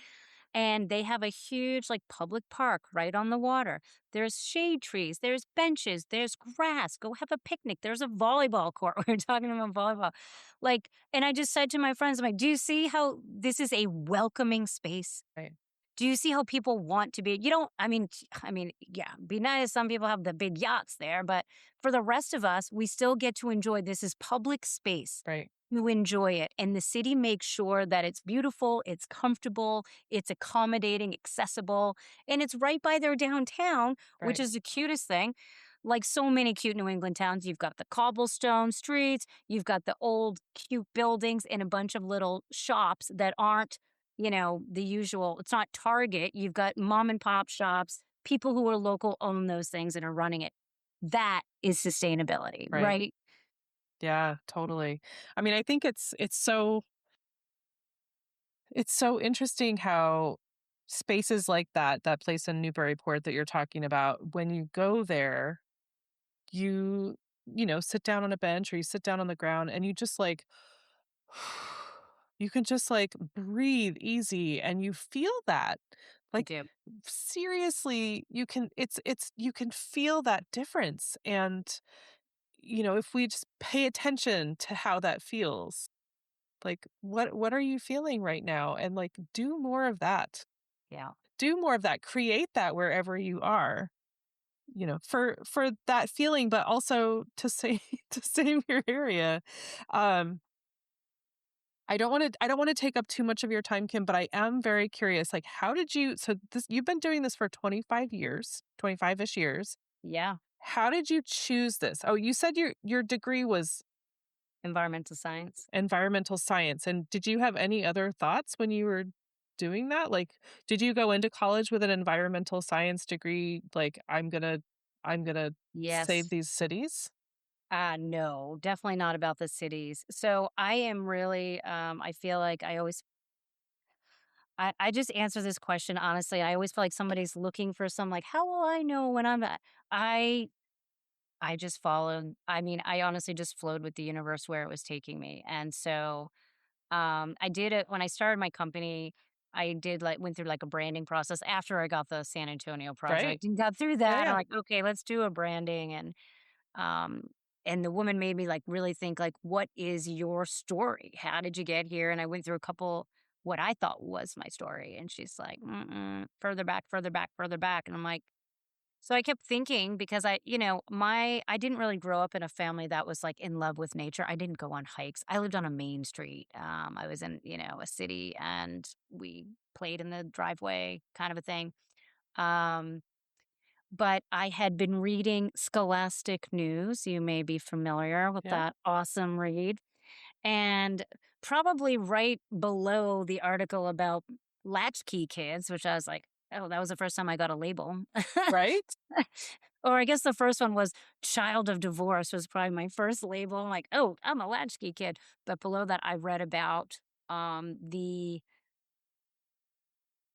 and they have a huge like public park right on the water. There's shade trees, there's benches, there's grass. Go have a picnic. There's a volleyball court. We were talking about volleyball. Like, and I just said to my friends, I'm like, do you see how this is a welcoming space? Right. Do you see how people want to be? You don't, I mean, yeah, be nice. Some people have the big yachts there, but for the rest of us, we still get to enjoy this is public space. Right. You enjoy it. And the city makes sure that it's beautiful, it's comfortable, it's accommodating, accessible, and it's right by their downtown, which Right. is the cutest thing. Like so many cute New England towns, you've got the cobblestone streets, you've got the old cute buildings and a bunch of little shops that aren't, the usual. It's not Target. You've got mom and pop shops, people who are local own those things and are running it. That is sustainability, Right. right? Yeah, totally. I mean, I think it's so interesting how spaces like that place in Newburyport that you're talking about, when you go there, you sit down on a bench or you sit down on the ground and you just like you can just like breathe easy and you feel that. You Like do. seriously, it's you can feel that difference. And if we just pay attention to how that feels, like what are you feeling right now? And like do more of that. Yeah. Do more of that. Create that wherever you are. For that feeling, but also to say to save your area. Um I don't want to take up too much of your time, Kim, but I am very curious. Like, how did you so this you've been doing this for 25 years, 25-ish years. Yeah. How did you choose this? Oh, you said your degree was Environmental science. environmental science. And did you have any other thoughts when you were doing that? Like, did you go into college with an environmental science degree? Like, I'm gonna save Yes. these cities? No, definitely not about the cities. So I am really, I feel like I just answer this question honestly. I always feel like somebody's looking for some, like, how will I know when I'm at? I just followed. I mean, I honestly just flowed with the universe where it was taking me. And so I did it when I started my company. I did like went through like a branding process after I got the San Antonio Right. project and got through Yeah, that. I'm yeah. like, okay, let's do a branding. Um, and the woman made me like really think like, what is your story? How did you get here? And I went through a couple what I thought was my story, and she's like, further back, further back, further back, and I'm like, so I kept thinking because I didn't really grow up in a family that was like in love with nature. I didn't go on hikes. I lived on a main street. I was in a city, and we played in the driveway, kind of a thing. Um, but I had been reading Scholastic News. You may be familiar with Yeah. that awesome read. And probably right below the article about latchkey kids, which I was like, oh, that was the first time I got a label. Right? Or I guess the first one was child of divorce was probably my first label. I'm like, oh, I'm a latchkey kid. But below that, I read about the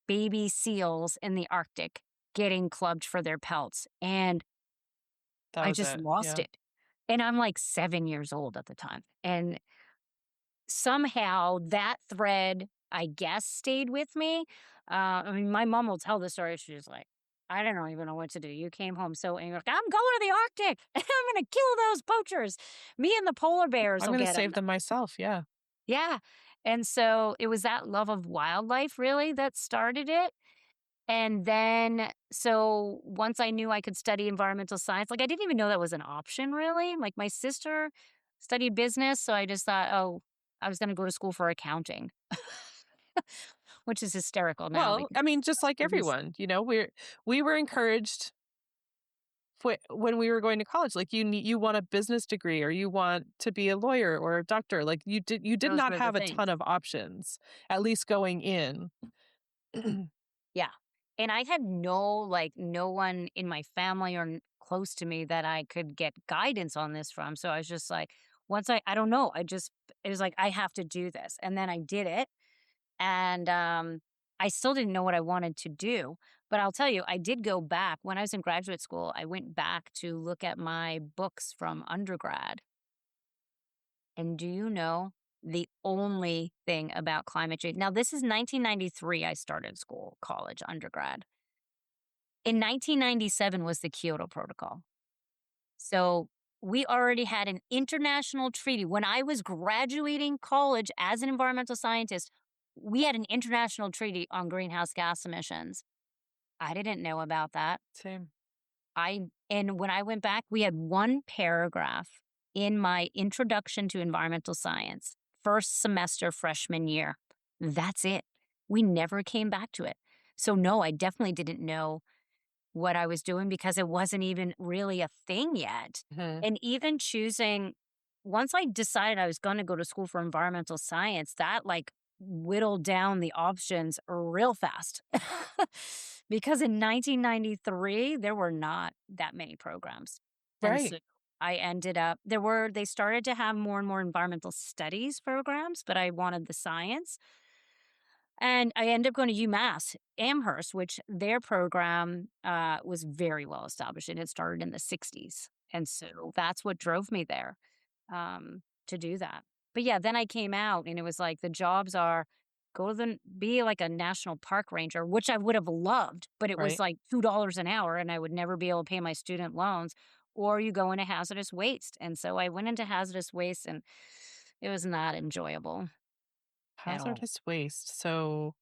baby seals in the Arctic getting clubbed for their pelts. And That I was just it. lost Yeah. it. And I'm like 7 years old at the time. And somehow that thread, I guess, stayed with me. I mean, my mom will tell the story. She's like, I don't even know what to do. You came home so angry, like, "I'm going to the Arctic. I'm gonna kill those poachers. Me and the polar bears I'm will gonna get them." save them myself, yeah. Yeah, and so it was that love of wildlife really that started it, and then so once I knew I could study environmental science, like, I didn't even know that was an option really. Like, my sister studied business, so I just thought, "Oh, I was gonna go to school for accounting," which is hysterical now Well, because I mean, just like business. everyone, we were encouraged when we were going to college, like, you want a business degree or you want to be a lawyer or a doctor, like, you did Those not were the have a things. ton of options, at least going in. Yeah. And I had no one in my family or close to me that I could get guidance on this from. So I was just like, once I don't know, it was like, I have to do this. And then I did it. And I still didn't know what I wanted to do. But I'll tell you, I did go back when I was in graduate school. I went back to look at my books from undergrad. And do you know the only thing about climate change? Now, this is 1993. I started school, college, undergrad. In 1997 was the Kyoto Protocol. So we already had an international treaty. When I was graduating college as an environmental scientist, we had an international treaty on greenhouse gas emissions. I didn't know about that. Same. And when I went back, we had one paragraph in my introduction to environmental science, first semester freshman year. That's it. We never came back to it. So no, I definitely didn't know what I was doing because it wasn't even really a thing yet. Mhm. And even choosing, once I decided I was going to go to school for environmental science, that like whittled down the options real fast. Because in 1993, there were not that many programs. And Right. so I ended up, they started to have more and more environmental studies programs, but I wanted the science. And I ended up going to UMass Amherst, which their program was very well established and it started in the 60s. And so that's what drove me there to do that. But yeah, then I came out and it was like the jobs are be like a national park ranger, which I would have loved, but it was Right. like $2 an hour and I would never be able to pay my student loans. Or you go into hazardous waste. And so I went into hazardous waste and it was not enjoyable at all. Hazardous waste. So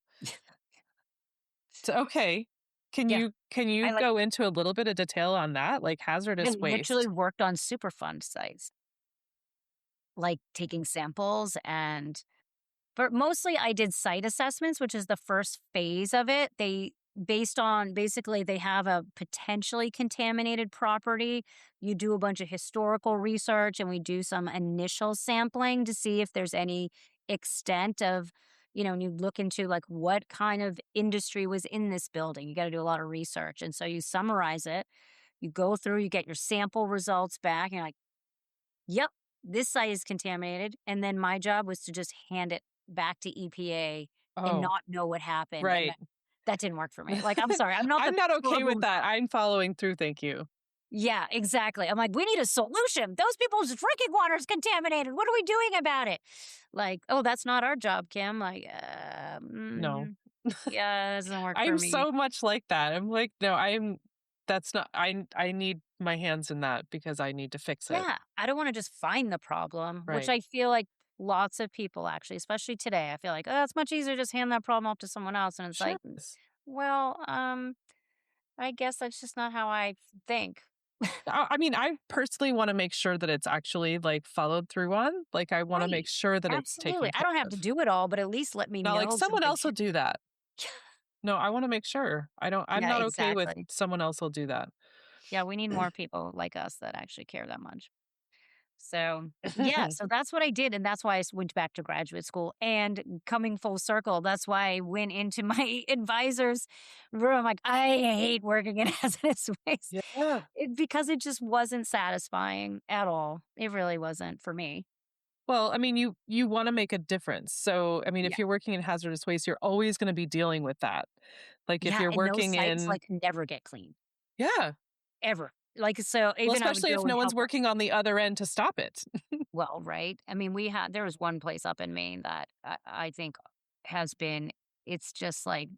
okay. Can Yeah. you I like go into a little bit of detail on that? Like I hazardous literally waste? worked on Superfund sites, like taking samples but mostly I did site assessments, which is the first phase of it. They have a potentially contaminated property. You do a bunch of historical research and we do some initial sampling to see if there's any extent of, and you look into like what kind of industry was in this building. You got to do a lot of research. And so you summarize it, you go through, you get your sample results back, and you're like, yep, this site is contaminated. And then my job was to just hand it back to EPA and Oh, not know what happened. And right. that didn't work for me. Like, I'm sorry, I'm not I'm the not okay with problem. that. I'm following through, thank you. Yeah, exactly. I'm like, we need a solution. Those people's drinking water is contaminated. What are we doing about it? Like, oh, that's not our job, Kim. Like, No. yeah, it doesn't work for I'm me. so much like that. I'm like, no, that's not I need my hands in that because I need to fix it. Yeah, I don't want to just find the problem, which Right. I feel like lots of people actually, especially today, I feel like, oh, it's much easier to just hand that problem off to someone else. And it's Sure like, is. well, I guess that's just not how I think. I mean, I personally want to make sure that it's actually like followed through on. Like I want to Right. make sure that it's Absolutely. taken I care don't have to of. do it all, but at least let me Not like know so someone I else will can. do that. No, I want to make sure. I'm Yeah, not okay with exactly. someone else will do that. Yeah, we need more people like us that actually care that much. So, yeah, so that's what I did, and that's why went back to graduate school, and coming full circle, that's why I went into my advisor's room, like, "I hate working in hazardous waste," Yeah. because it just wasn't satisfying at all. It really wasn't for me. Well, I mean, you want to make a difference. So, I mean, Yeah. if you're working in hazardous waste, you're always going to be dealing with that. Like if Yeah, you're and those working sites, in like, never get clean, yeah. ever. Like, so Well, even I would especially if go and no one's help. working on the other end to stop it. Well, right? I mean, there was one place up in Maine that I think has been it's just like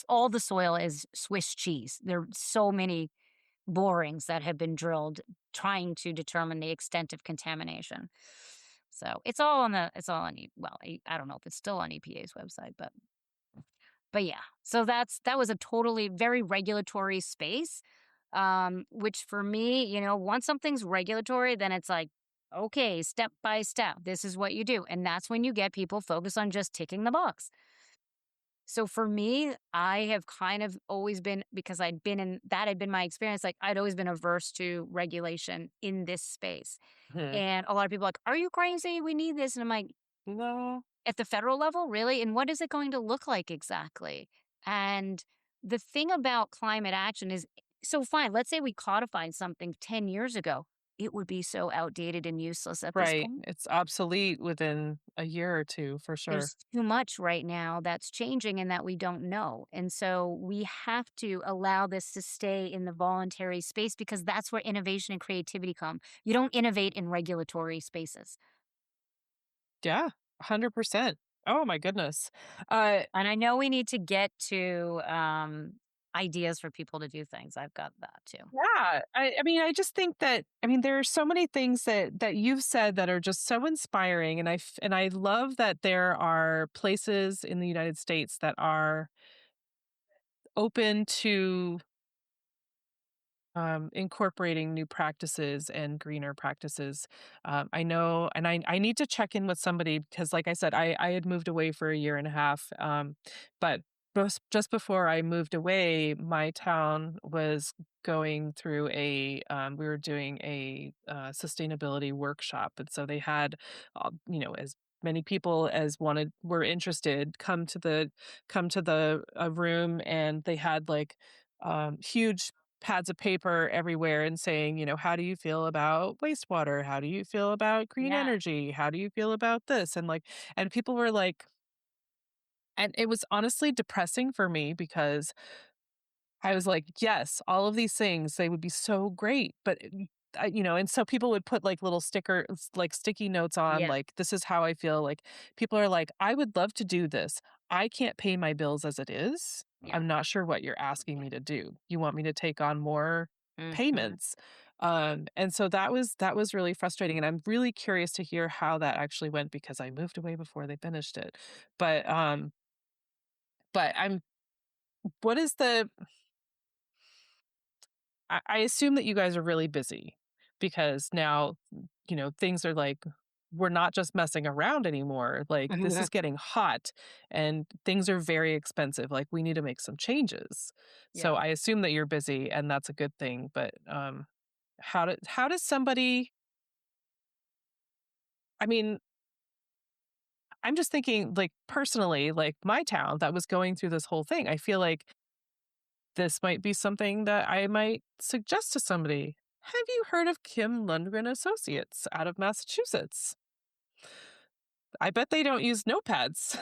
all the soil is Swiss cheese. There are so many borings that have been drilled trying to determine the extent of contamination. So it's all on well, I don't know if it's still on EPA's website, but yeah. So that was a totally very regulatory space. Which for me, once something's regulatory, then it's like, okay, step by step, this is what you do. And that's when you get people focused on just ticking the box. So for me, I have kind of always been, because that had been my experience, like I'd always been averse to regulation in this space. Mhm. And a lot of people are like, are you crazy? We need this. And I'm like, No. at the federal level, really? And what is it going to look like exactly? And the thing about climate action is, so fine, let's say we codified something 10 years ago. It would be so outdated and useless at this Right. point. It's obsolete within a year or two for sure. There's too much right now that's changing and that we don't know. And so we have to allow this to stay in the voluntary space, because that's where innovation and creativity come. You don't innovate in regulatory spaces. Yeah, 100%. Oh my goodness. Uh, And I know we need to get to ideas for people to do things. I've got that too. yeah, I mean, I just think that I mean, there are so many things that you've said that are just so inspiring, and and I love that there are places in the United States that are open to incorporating new practices and greener practices. I know, and I need to check in with somebody because, like I said, I had moved away for a year and a half. But just before I moved away, my town was going through we were doing a sustainability workshop. And so they had, as many people as were interested come to the room, and they had like huge pads of paper everywhere and saying, how do you feel about wastewater? How do you feel about green Yeah. energy? How do you feel about this? And people were like, and it was honestly depressing for me because I was like, yes, all of these things, they would be so great. But, and so people would put like little stickers, like sticky notes on, Yeah. like, this is how I feel. Like, people are like, I would love to do this. I can't pay my bills as it is. Yeah. I'm not sure what you're asking me to do. You want me to take on more Hmm. payments? And so that was really frustrating. And I'm really curious to hear how that actually went because I moved away before they finished it. But, but what is the, I assume that you guys are really busy because now, things are like, we're not just messing around anymore. Like, this is getting hot and things are very expensive. Like, we need to make some changes. So Yeah. I assume that you're busy and that's a good thing. But how does somebody, I mean, I'm just thinking like personally, like my town that was going through this whole thing. I feel like this might be something that I might suggest to somebody. Have you heard of Kim Lundgren Associates out of Massachusetts? I bet they don't use notepads.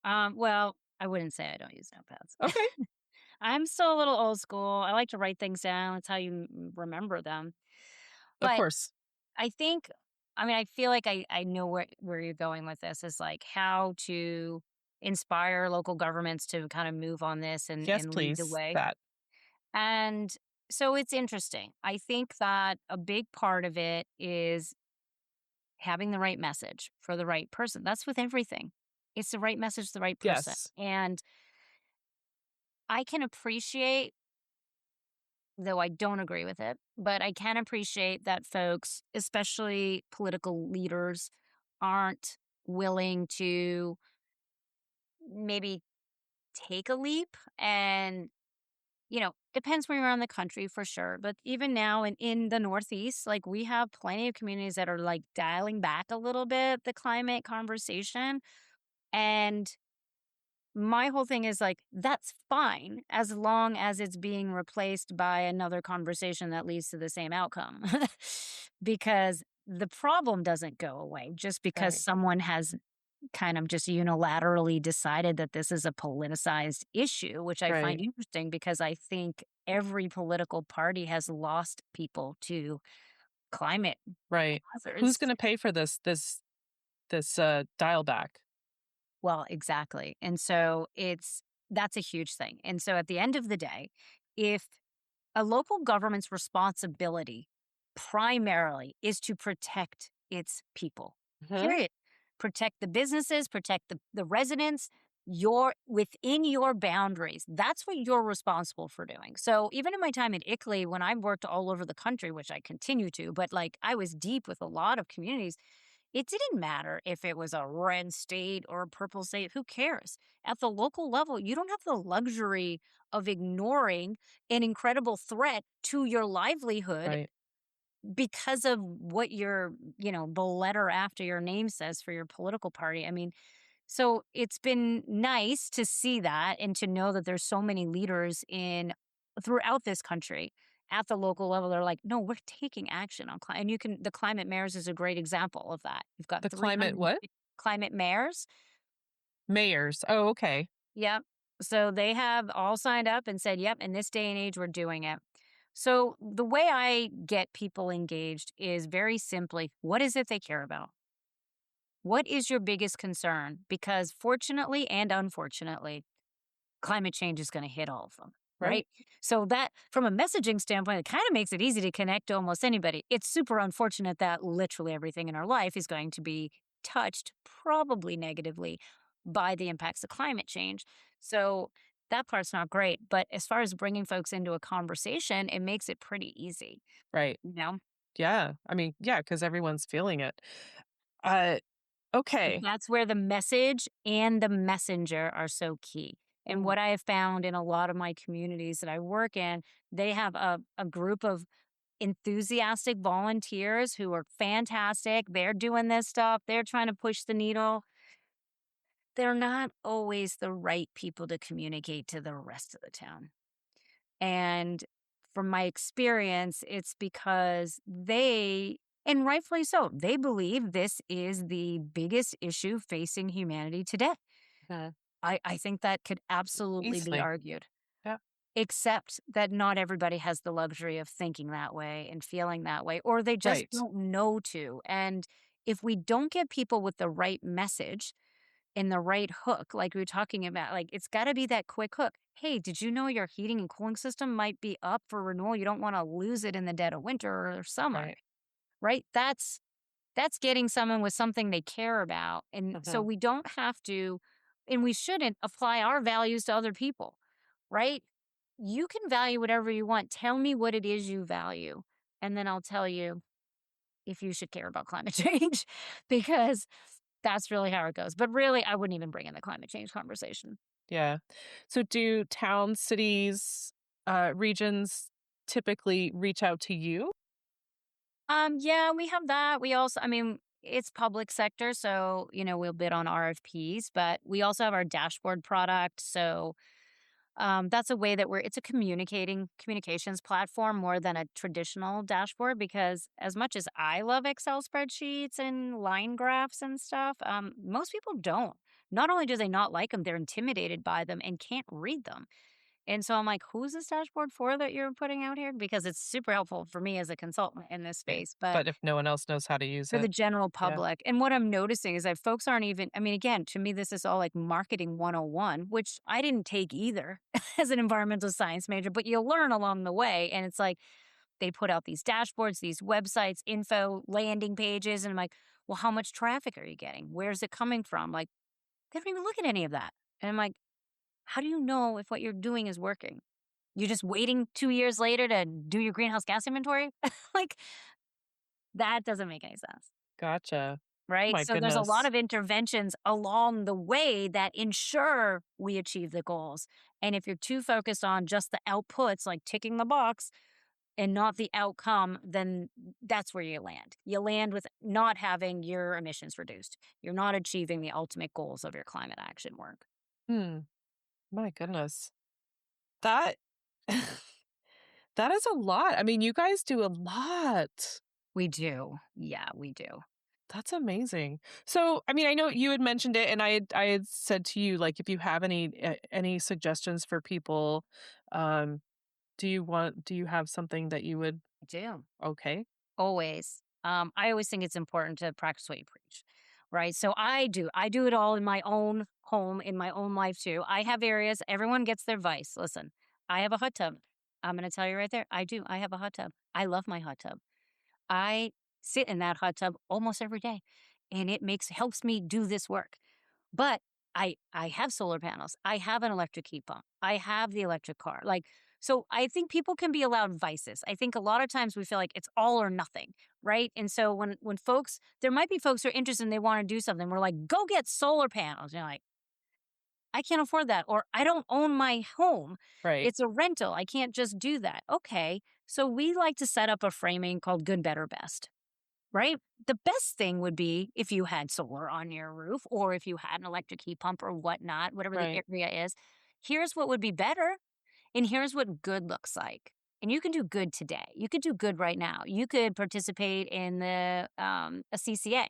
Well, I wouldn't say I don't use notepads. Okay, I'm still a little old school. I like to write things down. It's how you remember them. of But course. I think, I mean, I feel like I know where you're going with this, is like how to inspire local governments to kind of move on this Yes, and lead the please. way. That. And so it's interesting. I think that a big part of it is having the right message for the right person. That's with everything. It's the right message to the right person. Yes. And I can appreciate, though I don't agree with it, but I can appreciate that folks, especially political leaders, aren't willing to maybe take a leap. And, depends where you're on the country for sure. But even now in the Northeast, like we have plenty of communities that are like dialing back a little bit the climate conversation. And my whole thing is like, that's fine as long as it's being replaced by another conversation that leads to the same outcome. Because the problem doesn't go away just because Right. someone has kind of just unilaterally decided that this is a politicized issue, which I find Right. interesting because I think every political party has lost people to climate Right. Who's hazards. going to pay for this dial back? Well, exactly. And so that's a huge thing. And so at the end of the day, if a local government's responsibility primarily is to protect its people, Mhm. period. Protect the businesses, protect the residents, your within your boundaries. That's what you're responsible for doing. So even in my time at ICLEI, when I worked all over the country, which I continue to, but like I was deep with a lot of communities, it didn't matter if it was a red state or a purple state. Who cares? At the local level, you don't have the luxury of ignoring an incredible threat to your livelihood Right. because of what the letter after your name says for your political party. I mean, so it's been nice to see that and to know that there's so many leaders in throughout this country at the local level. They're like, no, we're taking action on climate. And the climate mayors is a great example of that. You've got The climate what? 350 climate mayors. Mayors. Oh, okay. Yep. So they have all signed up and said, yep, in this day and age, we're doing it. So the way I get people engaged is very simply, what is it they care about? What is your biggest concern? Because fortunately and unfortunately, climate change is going to hit all of them, Right. right? So that from a messaging standpoint, it kind of makes it easy to connect to almost anybody. It's super unfortunate that literally everything in our life is going to be touched probably negatively by the impacts of climate change. So that part's not great, but as far as bringing folks into a conversation, it makes it pretty easy, Right. you know? Yeah. I mean, yeah, because everyone's feeling it. Uh, okay. That's where the message and the messenger are so key. And Mm. what I have found in a lot of my communities that I work in, they have a group of enthusiastic volunteers who are fantastic. They're doing this stuff, they're trying to push the needle. They're not always the right people to communicate to the rest of the town. And from my experience, it's because and rightfully so, they believe this is the biggest issue facing humanity today. Mhm. I think that could absolutely be Easily. argued, Yeah. except that not everybody has the luxury of thinking that way and feeling that way, or they just Right. don't know to. And if we don't get people with the right message, in the right hook, like we were talking about, like it's got to be that quick hook. Hey, did you know your heating and cooling system might be up for renewal? You don't want to lose it in the dead of winter or summer, Right. right? That's getting someone with something they care about. And so Mhm. we don't have to, and we shouldn't apply our values to other people, right? You can value whatever you want. Tell me what it is you value, and then I'll tell you if you should care about climate change because that's really how it goes. But really, I wouldn't even bring in the climate change conversation. Yeah. So do towns, cities, regions typically reach out to you? Yeah, we have that. We also, I mean, it's public sector, so we'll bid on RFPs, but we also have our dashboard product. So that's a way that it's a communications platform more than a traditional dashboard. Because as much as I love Excel spreadsheets and line graphs and stuff, most people don't. Not only do they not like them, they're intimidated by them and can't read them. And so I'm like, who's this dashboard for that you're putting out here? Because it's super helpful for me as a consultant in this Yeah. space. But But if no one else knows how to use for the it. general Yeah. public. And what I'm noticing is that folks aren't even, I mean, again, to me, this is all like marketing 101, which I didn't take either as an environmental science major, but you learn along the way. And it's like they put out these dashboards, these websites, info, landing pages. And I'm like, well, how much traffic are you getting? Where's it coming from? Like, they don't even look at any of that. And I'm like, how do you know if what you're doing is working? You're just waiting 2 years later to do your greenhouse gas inventory? Like, that doesn't make any sense. Gotcha. Oh Right? my So there's a lot goodness. of interventions along the way that ensure we achieve the goals. And if you're too focused on just the outputs, like ticking the box, and not the outcome, then that's where you land. You land with not having your emissions reduced. You're not achieving the ultimate goals of your climate action work. Hmm. My goodness. That that is a lot. I mean, you guys do a lot. We do. Yeah, we do. That's amazing. So, I mean, I know you had mentioned it, and I had said to you, like, if you have any suggestions for people, um, do you have something that you would? I do. Okay. Always. I always think it's important to practice what you preach. right? So I do it all in my own home, in my own life too. I have areas, everyone gets their vice. Listen, I have a hot tub. I'm going to tell you right there. I do. I have a hot tub. I love my hot tub. I sit in that hot tub almost every day and it helps me do this work. But I have solar panels. I have an electric heat pump. I have the electric car. Like, so I think people can be allowed vices. I think a lot of times we feel like it's all or nothing, right? And so when folks, there might be folks who are interested and they want to do something. We're like, go get solar panels. And you're like, I can't afford that, or I don't own my home. Right. It's a rental. I can't just do that. Okay. So we like to set up a framing called good, better, best, right? The best thing would be if you had solar on your roof or if you had an electric heat pump or whatnot, whatever the Right. area is. Here's what would be better, and here's what good looks like. And you can do good today. You could do good right now. You could participate in a CCA.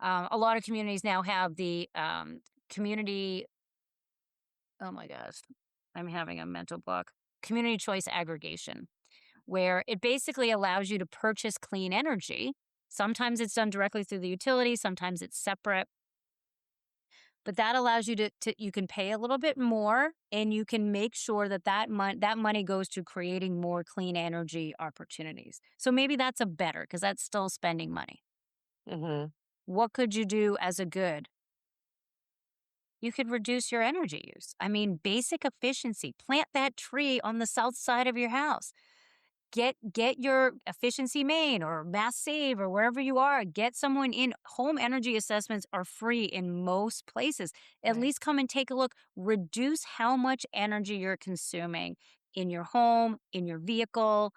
A lot of communities now have the community. Oh my gosh, I'm having a mental block. Community choice aggregation, where it basically allows you to purchase clean energy. Sometimes it's done directly through the utility, sometimes it's separate. But that allows you to you can pay a little bit more and you can make sure that that money goes to creating more clean energy opportunities. So maybe that's a better because that's still spending money. Hmm. What could you do as a good? You could reduce your energy use. I mean, basic efficiency. Plant that tree on the south side of your house. Get your efficiency main or mass save or wherever you are. Get someone in. Home energy assessments are free in most places. At Right. least come and take a look. Reduce how much energy you're consuming in your home, in your vehicle.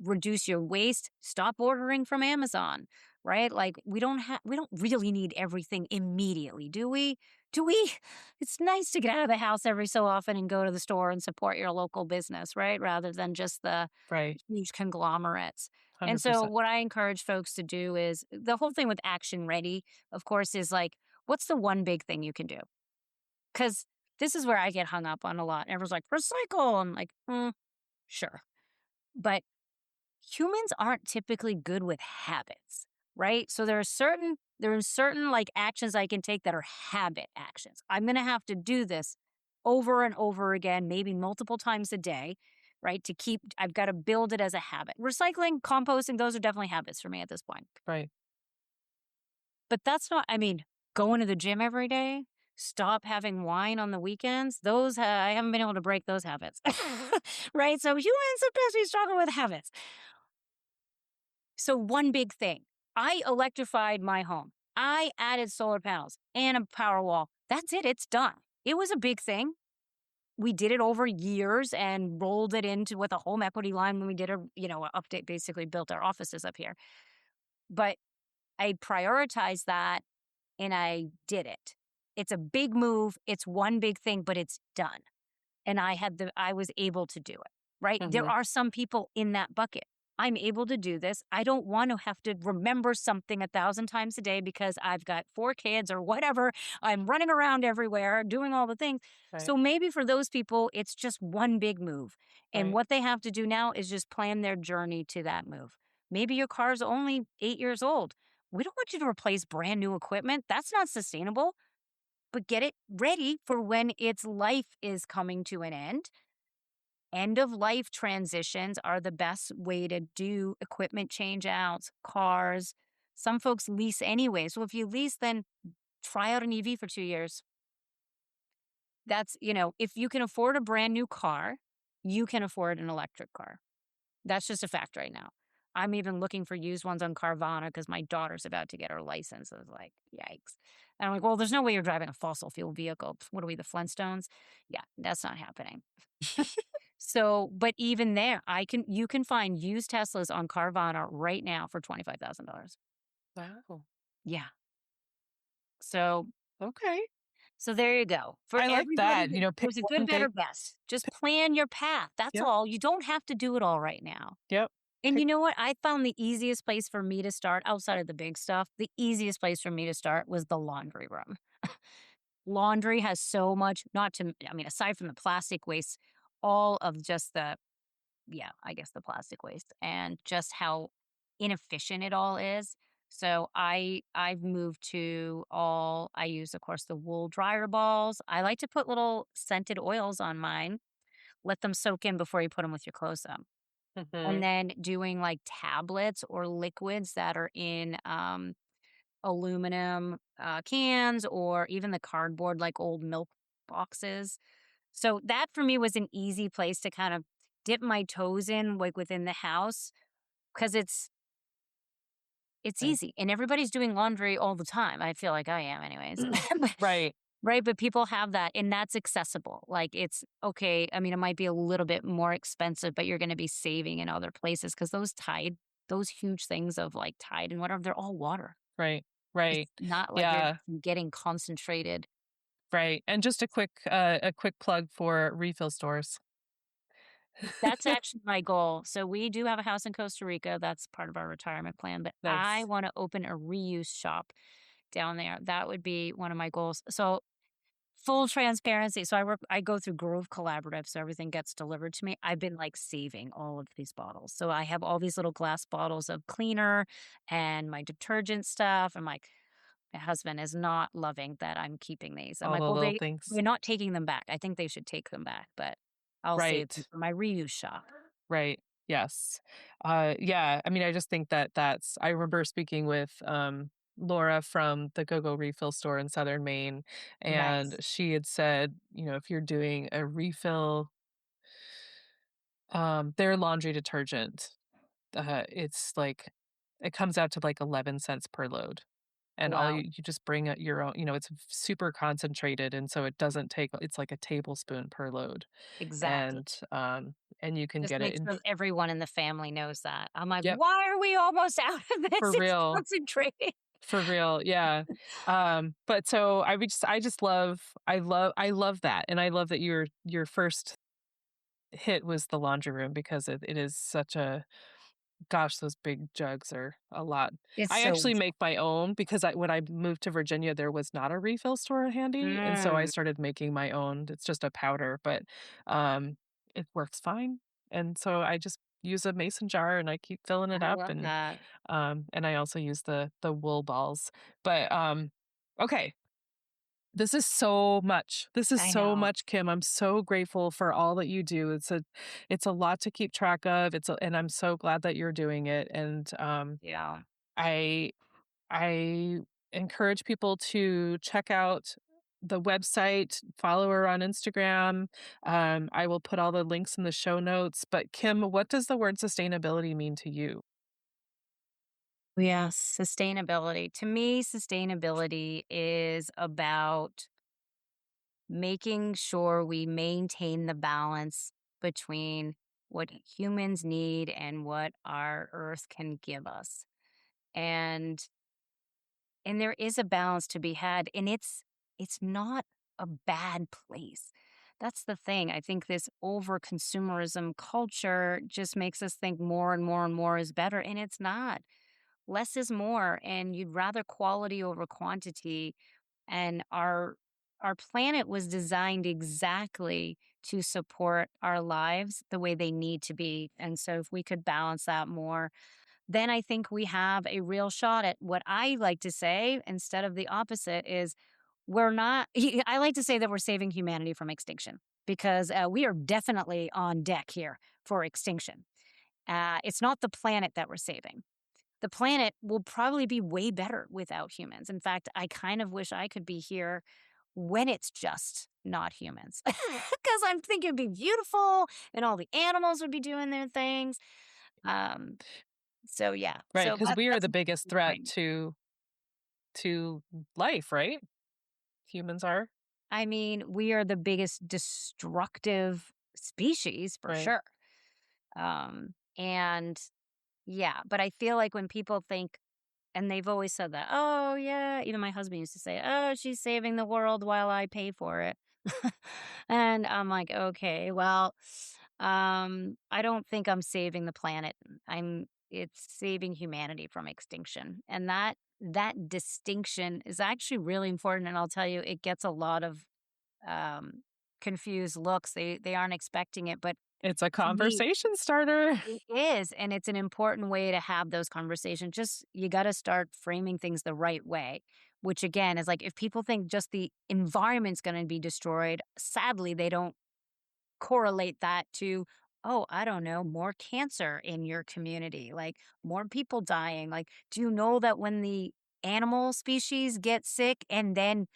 Reduce your waste. Stop ordering from Amazon, right? Like we don't really need everything immediately, do we? Do we? It's nice to get out of the house every so often and go to the store and support your local business, right? Rather than just the Right. huge conglomerates. And so 100%. what I encourage folks to do is the whole thing with action ready, of course, is like, what's the one big thing you can do? Because this is where I get hung up on a lot. Everyone's like, recycle. I'm like, sure. But humans aren't typically good with habits, right? So there are certain like actions I can take that are habit actions. I'm going to have to do this over and over again, maybe multiple times a day, right? I've got to build it as a habit. Recycling, composting, those are definitely habits for me at this point. Right. But that's not, I mean, going to the gym every day, stop having wine on the weekends, I haven't been able to break those habits, right? So humans sometimes we struggle with habits. So one big thing, I electrified my home. I added solar panels and a power wall. That's it. It's done. It was a big thing. We did it over years and rolled it into with a home equity line when we did a update, basically built our offices up here. But I prioritized that and I did it. It's a big move. It's one big thing, but it's done. And I was able to do it, right? There Hmm. are some people in that bucket. I'm able to do this. I don't want to have to remember something 1,000 times a day because I've got 4 kids or whatever. I'm running around everywhere doing all the things. Right. So maybe for those people, it's just one big move. And Right. what they have to do now is just plan their journey to that move. Maybe your car's only 8 years old. We don't want you to replace brand new equipment. That's not sustainable, but get it ready for when its life is coming to an end. End of life transitions are the best way to do equipment change outs, cars. Some folks lease anyway. So if you lease, then try out an EV for 2 years. If you can afford a brand new car, you can afford an electric car. That's just a fact right now. I'm even looking for used ones on Carvana because my daughter's about to get her license. I was like, yikes. And I'm like, well, there's no way you're driving a fossil fuel vehicle. What are we, the Flintstones? Yeah, that's not happening. So, but even there, you can find used Teslas on Carvana right now for $25,000. Wow. Yeah. So, Okay. so there you go. For I like everybody, that. You know, pick there's a good, one better, big. best. Just plan your path. That's Yep. all. You don't have to do it all right now. Yep. And Pick. you know what? I found the easiest place for me to start outside of the big stuff. The easiest place for me to start was the laundry room. Laundry has so much, I mean, aside from the plastic waste, all of just I guess the plastic waste and just how inefficient it all is. So I've moved to all I use, of course, the wool dryer balls. I like to put little scented oils on mine, let them soak in before you put them with your clothes up. And Mhm. then doing like tablets or liquids that are in aluminum cans or even the cardboard, like old milk boxes. So that for me was an easy place to kind of dip my toes in, like within the house, because it's Right. easy and everybody's doing laundry all the time. I feel like I am, anyways. Right. Right, but people have that and that's accessible. Like it's okay. I mean, it might be a little bit more expensive, but you're going to be saving in other places because those huge things of like Tide and whatever, they're all water. Right. It's Right. not like you're Yeah. getting concentrated. Right. And just a quick plug for refill stores. That's actually my goal. So we do have a house in Costa Rica. That's part of our retirement plan, but I Nice. want to open a reuse shop down there. That would be one of my goals. So full transparency. So I go through Grove Collaborative, so everything gets delivered to me. I've been like saving all of these bottles. So I have all these little glass bottles of cleaner and my detergent stuff. I'm like, my husband is not loving that I'm keeping these. I'm All like, the well, little things. they're not taking them back. I think they should take them back, but I'll save them Right. for my reuse shop. Right. Yes. Yeah. I mean, I just think that I remember speaking with Laura from the Go Go Refill store in Southern Maine, and Nice. she had said, if you're doing a refill, their laundry detergent, it's like it comes out to like 11 cents per load. And all Wow. you just bring out your own, it's super concentrated, and so it doesn't take, it's like a tablespoon per load. Exactly. And you can Just get it make in. sure everyone in the family knows that. I'm like, Yep. why are we almost out of For this? It's real. concentrating. For real, yeah. But so I just I love that, and I love that your first hit was the laundry room because it is such a gosh, those big jugs are a lot. It's I so actually make my own because when I moved to Virginia, there was not a refill store handy, and so I mm, started making my own. It's just a powder, but, it works fine, and so I just use a mason jar, and I keep filling it I up, love that. and I also use the wool balls. But, okay, this is so much. This is I so know. much, Kim. I'm so grateful for all that you do. It's a lot to keep track of. And I'm so glad that you're doing it. And Yeah. I I encourage people to check out the website, follow her on Instagram. I will put all the links in the show notes. But Kim, what does the word sustainability mean to you? Yes. Sustainability. To me, sustainability is about making sure we maintain the balance between what humans need and what our earth can give us. And there is a balance to be had and it's not a bad place. That's the thing. I think this over consumerism culture just makes us think more and more and more is better and it's not. Less is more and you'd rather quality over quantity and our planet was designed exactly to support our lives the way they need to be. And so if we could balance that more, then I think we have a real shot at what I like to say instead of the opposite is we're not I like to say that we're saving humanity from extinction because we are definitely on deck here for extinction. It's not the planet that we're saving. The planet will probably be way better without humans. In fact, I kind of wish I could be here when it's just not humans because I'm thinking it'd be beautiful and all the animals would be doing their things. Um, so yeah, Right, so because we are that's the biggest threat right. to life, right? Humans are, I mean, we are the biggest destructive species for right? sure. And yeah, but I feel like when people think, and they've always said that, oh, yeah, even my husband used to say, oh, she's saving the world while I pay for it. And I'm like, okay, well, I don't think I'm saving the planet. It's saving humanity from extinction. And that distinction is actually really important. And I'll tell you, it gets a lot of um, confused looks. They aren't expecting it, but It's a To me, conversation starter. it is, and it's an important way to have those conversations. Just you got to start framing things the right way, which again is like if people think just the environment's going to be destroyed, sadly they don't correlate that to, oh, I don't know, more cancer in your community, like more people dying. Like, do you know that when the animal species get sick and then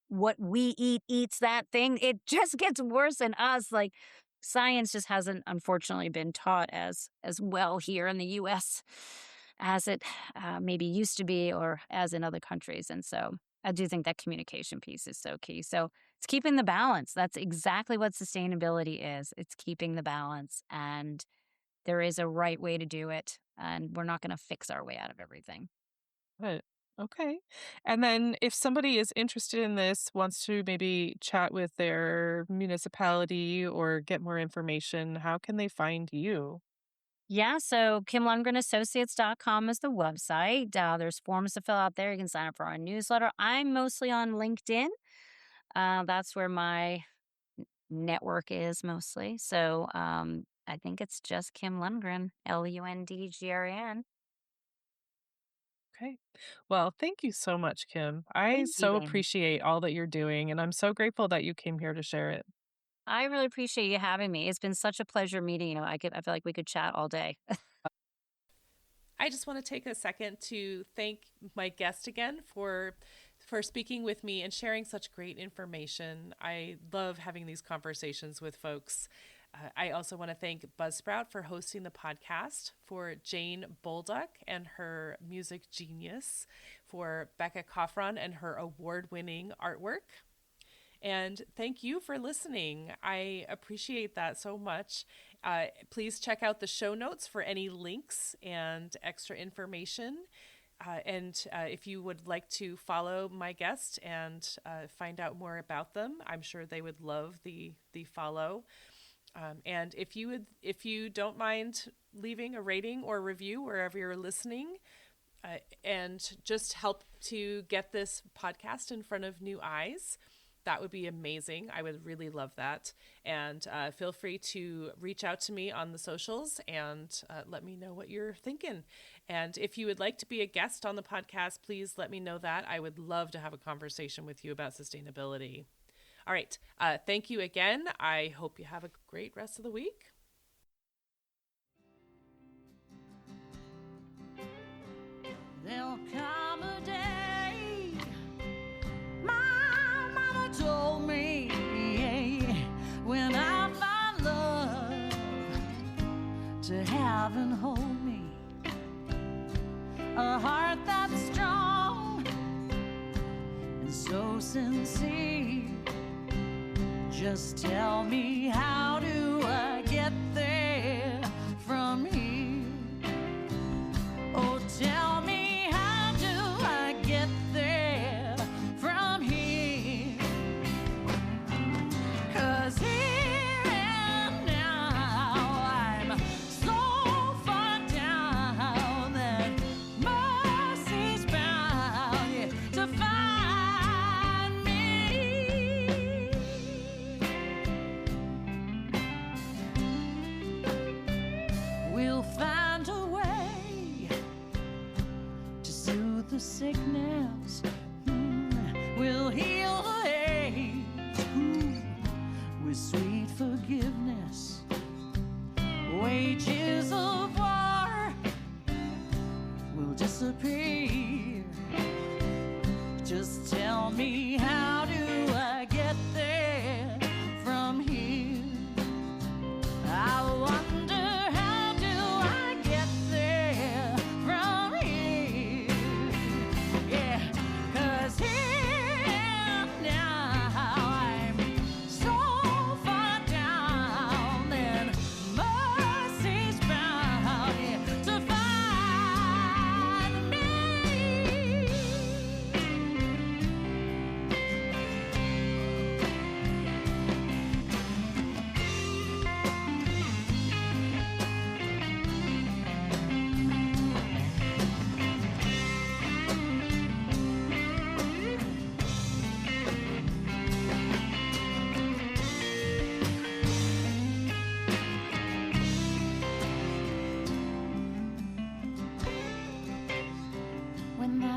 what we eat eats that thing, it just gets worse in us. Like science just hasn't unfortunately been taught as well here in the US as it maybe used to be or as in other countries. And so I do think that communication piece is so key. So it's keeping the balance. That's exactly what sustainability is. It's keeping the balance, and there is a right way to do it, and we're not going to fix our way out of everything. But okay. And then if somebody is interested in this, wants to maybe chat with their municipality or get more information, how can they find you? Yeah, so KimLundgrenAssociates.com is the website. There's forms to fill out there. You can sign up for our newsletter. I'm mostly on LinkedIn. That's where my network is mostly. So I think it's just Kim Lundgren, Lundgren. Okay. Well, thank you so much, Kim. I Thank you, so Amy. appreciate all that you're doing, and I'm so grateful that you came here to share it. I really appreciate you having me. It's been such a pleasure meeting you. I feel like we could chat all day. I just want to take a second to thank my guest again for speaking with me and sharing such great information. I love having these conversations with folks. I also want to thank Buzzsprout for hosting the podcast, for Jane Bolduck and her music genius, for Becca Coffron and her award-winning artwork. And thank you for listening. I appreciate that so much. Please check out the show notes for any links and extra information. And if you would like to follow my guest and find out more about them, I'm sure they would love the follow. And if you don't mind leaving a rating or review wherever you're listening, and just help to get this podcast in front of new eyes, that would be amazing. I would really love that. And feel free to reach out to me on the socials and let me know what you're thinking. And if you would like to be a guest on the podcast, please let me know that. I would love to have a conversation with you about sustainability. All right. Thank you again. I hope you have a great rest of the week. There'll come a day, my mama told me, when I find love to have and hold me, a heart that's strong and so sincere. Just tell me, how do I get there from here? Oh, tell me, how do I get there from here? 'Cause here and now I'm so far down that mercy's bound to find me. We'll find a way to soothe the sickness. We'll heal the hate with sweet forgiveness. Wages of war will disappear. Just tell me, how do I get there from here? I wonder, how do I get there from here? Yeah, 'cause here and now I'm so far down, and mercy's bound to find me.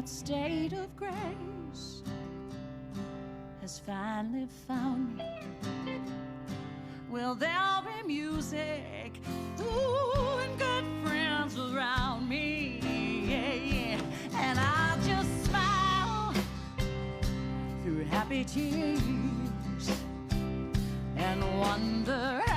state of grace has finally found me. Well, there'll be music, ooh, and good friends around me, yeah. And I'll just smile through happy tears and wonder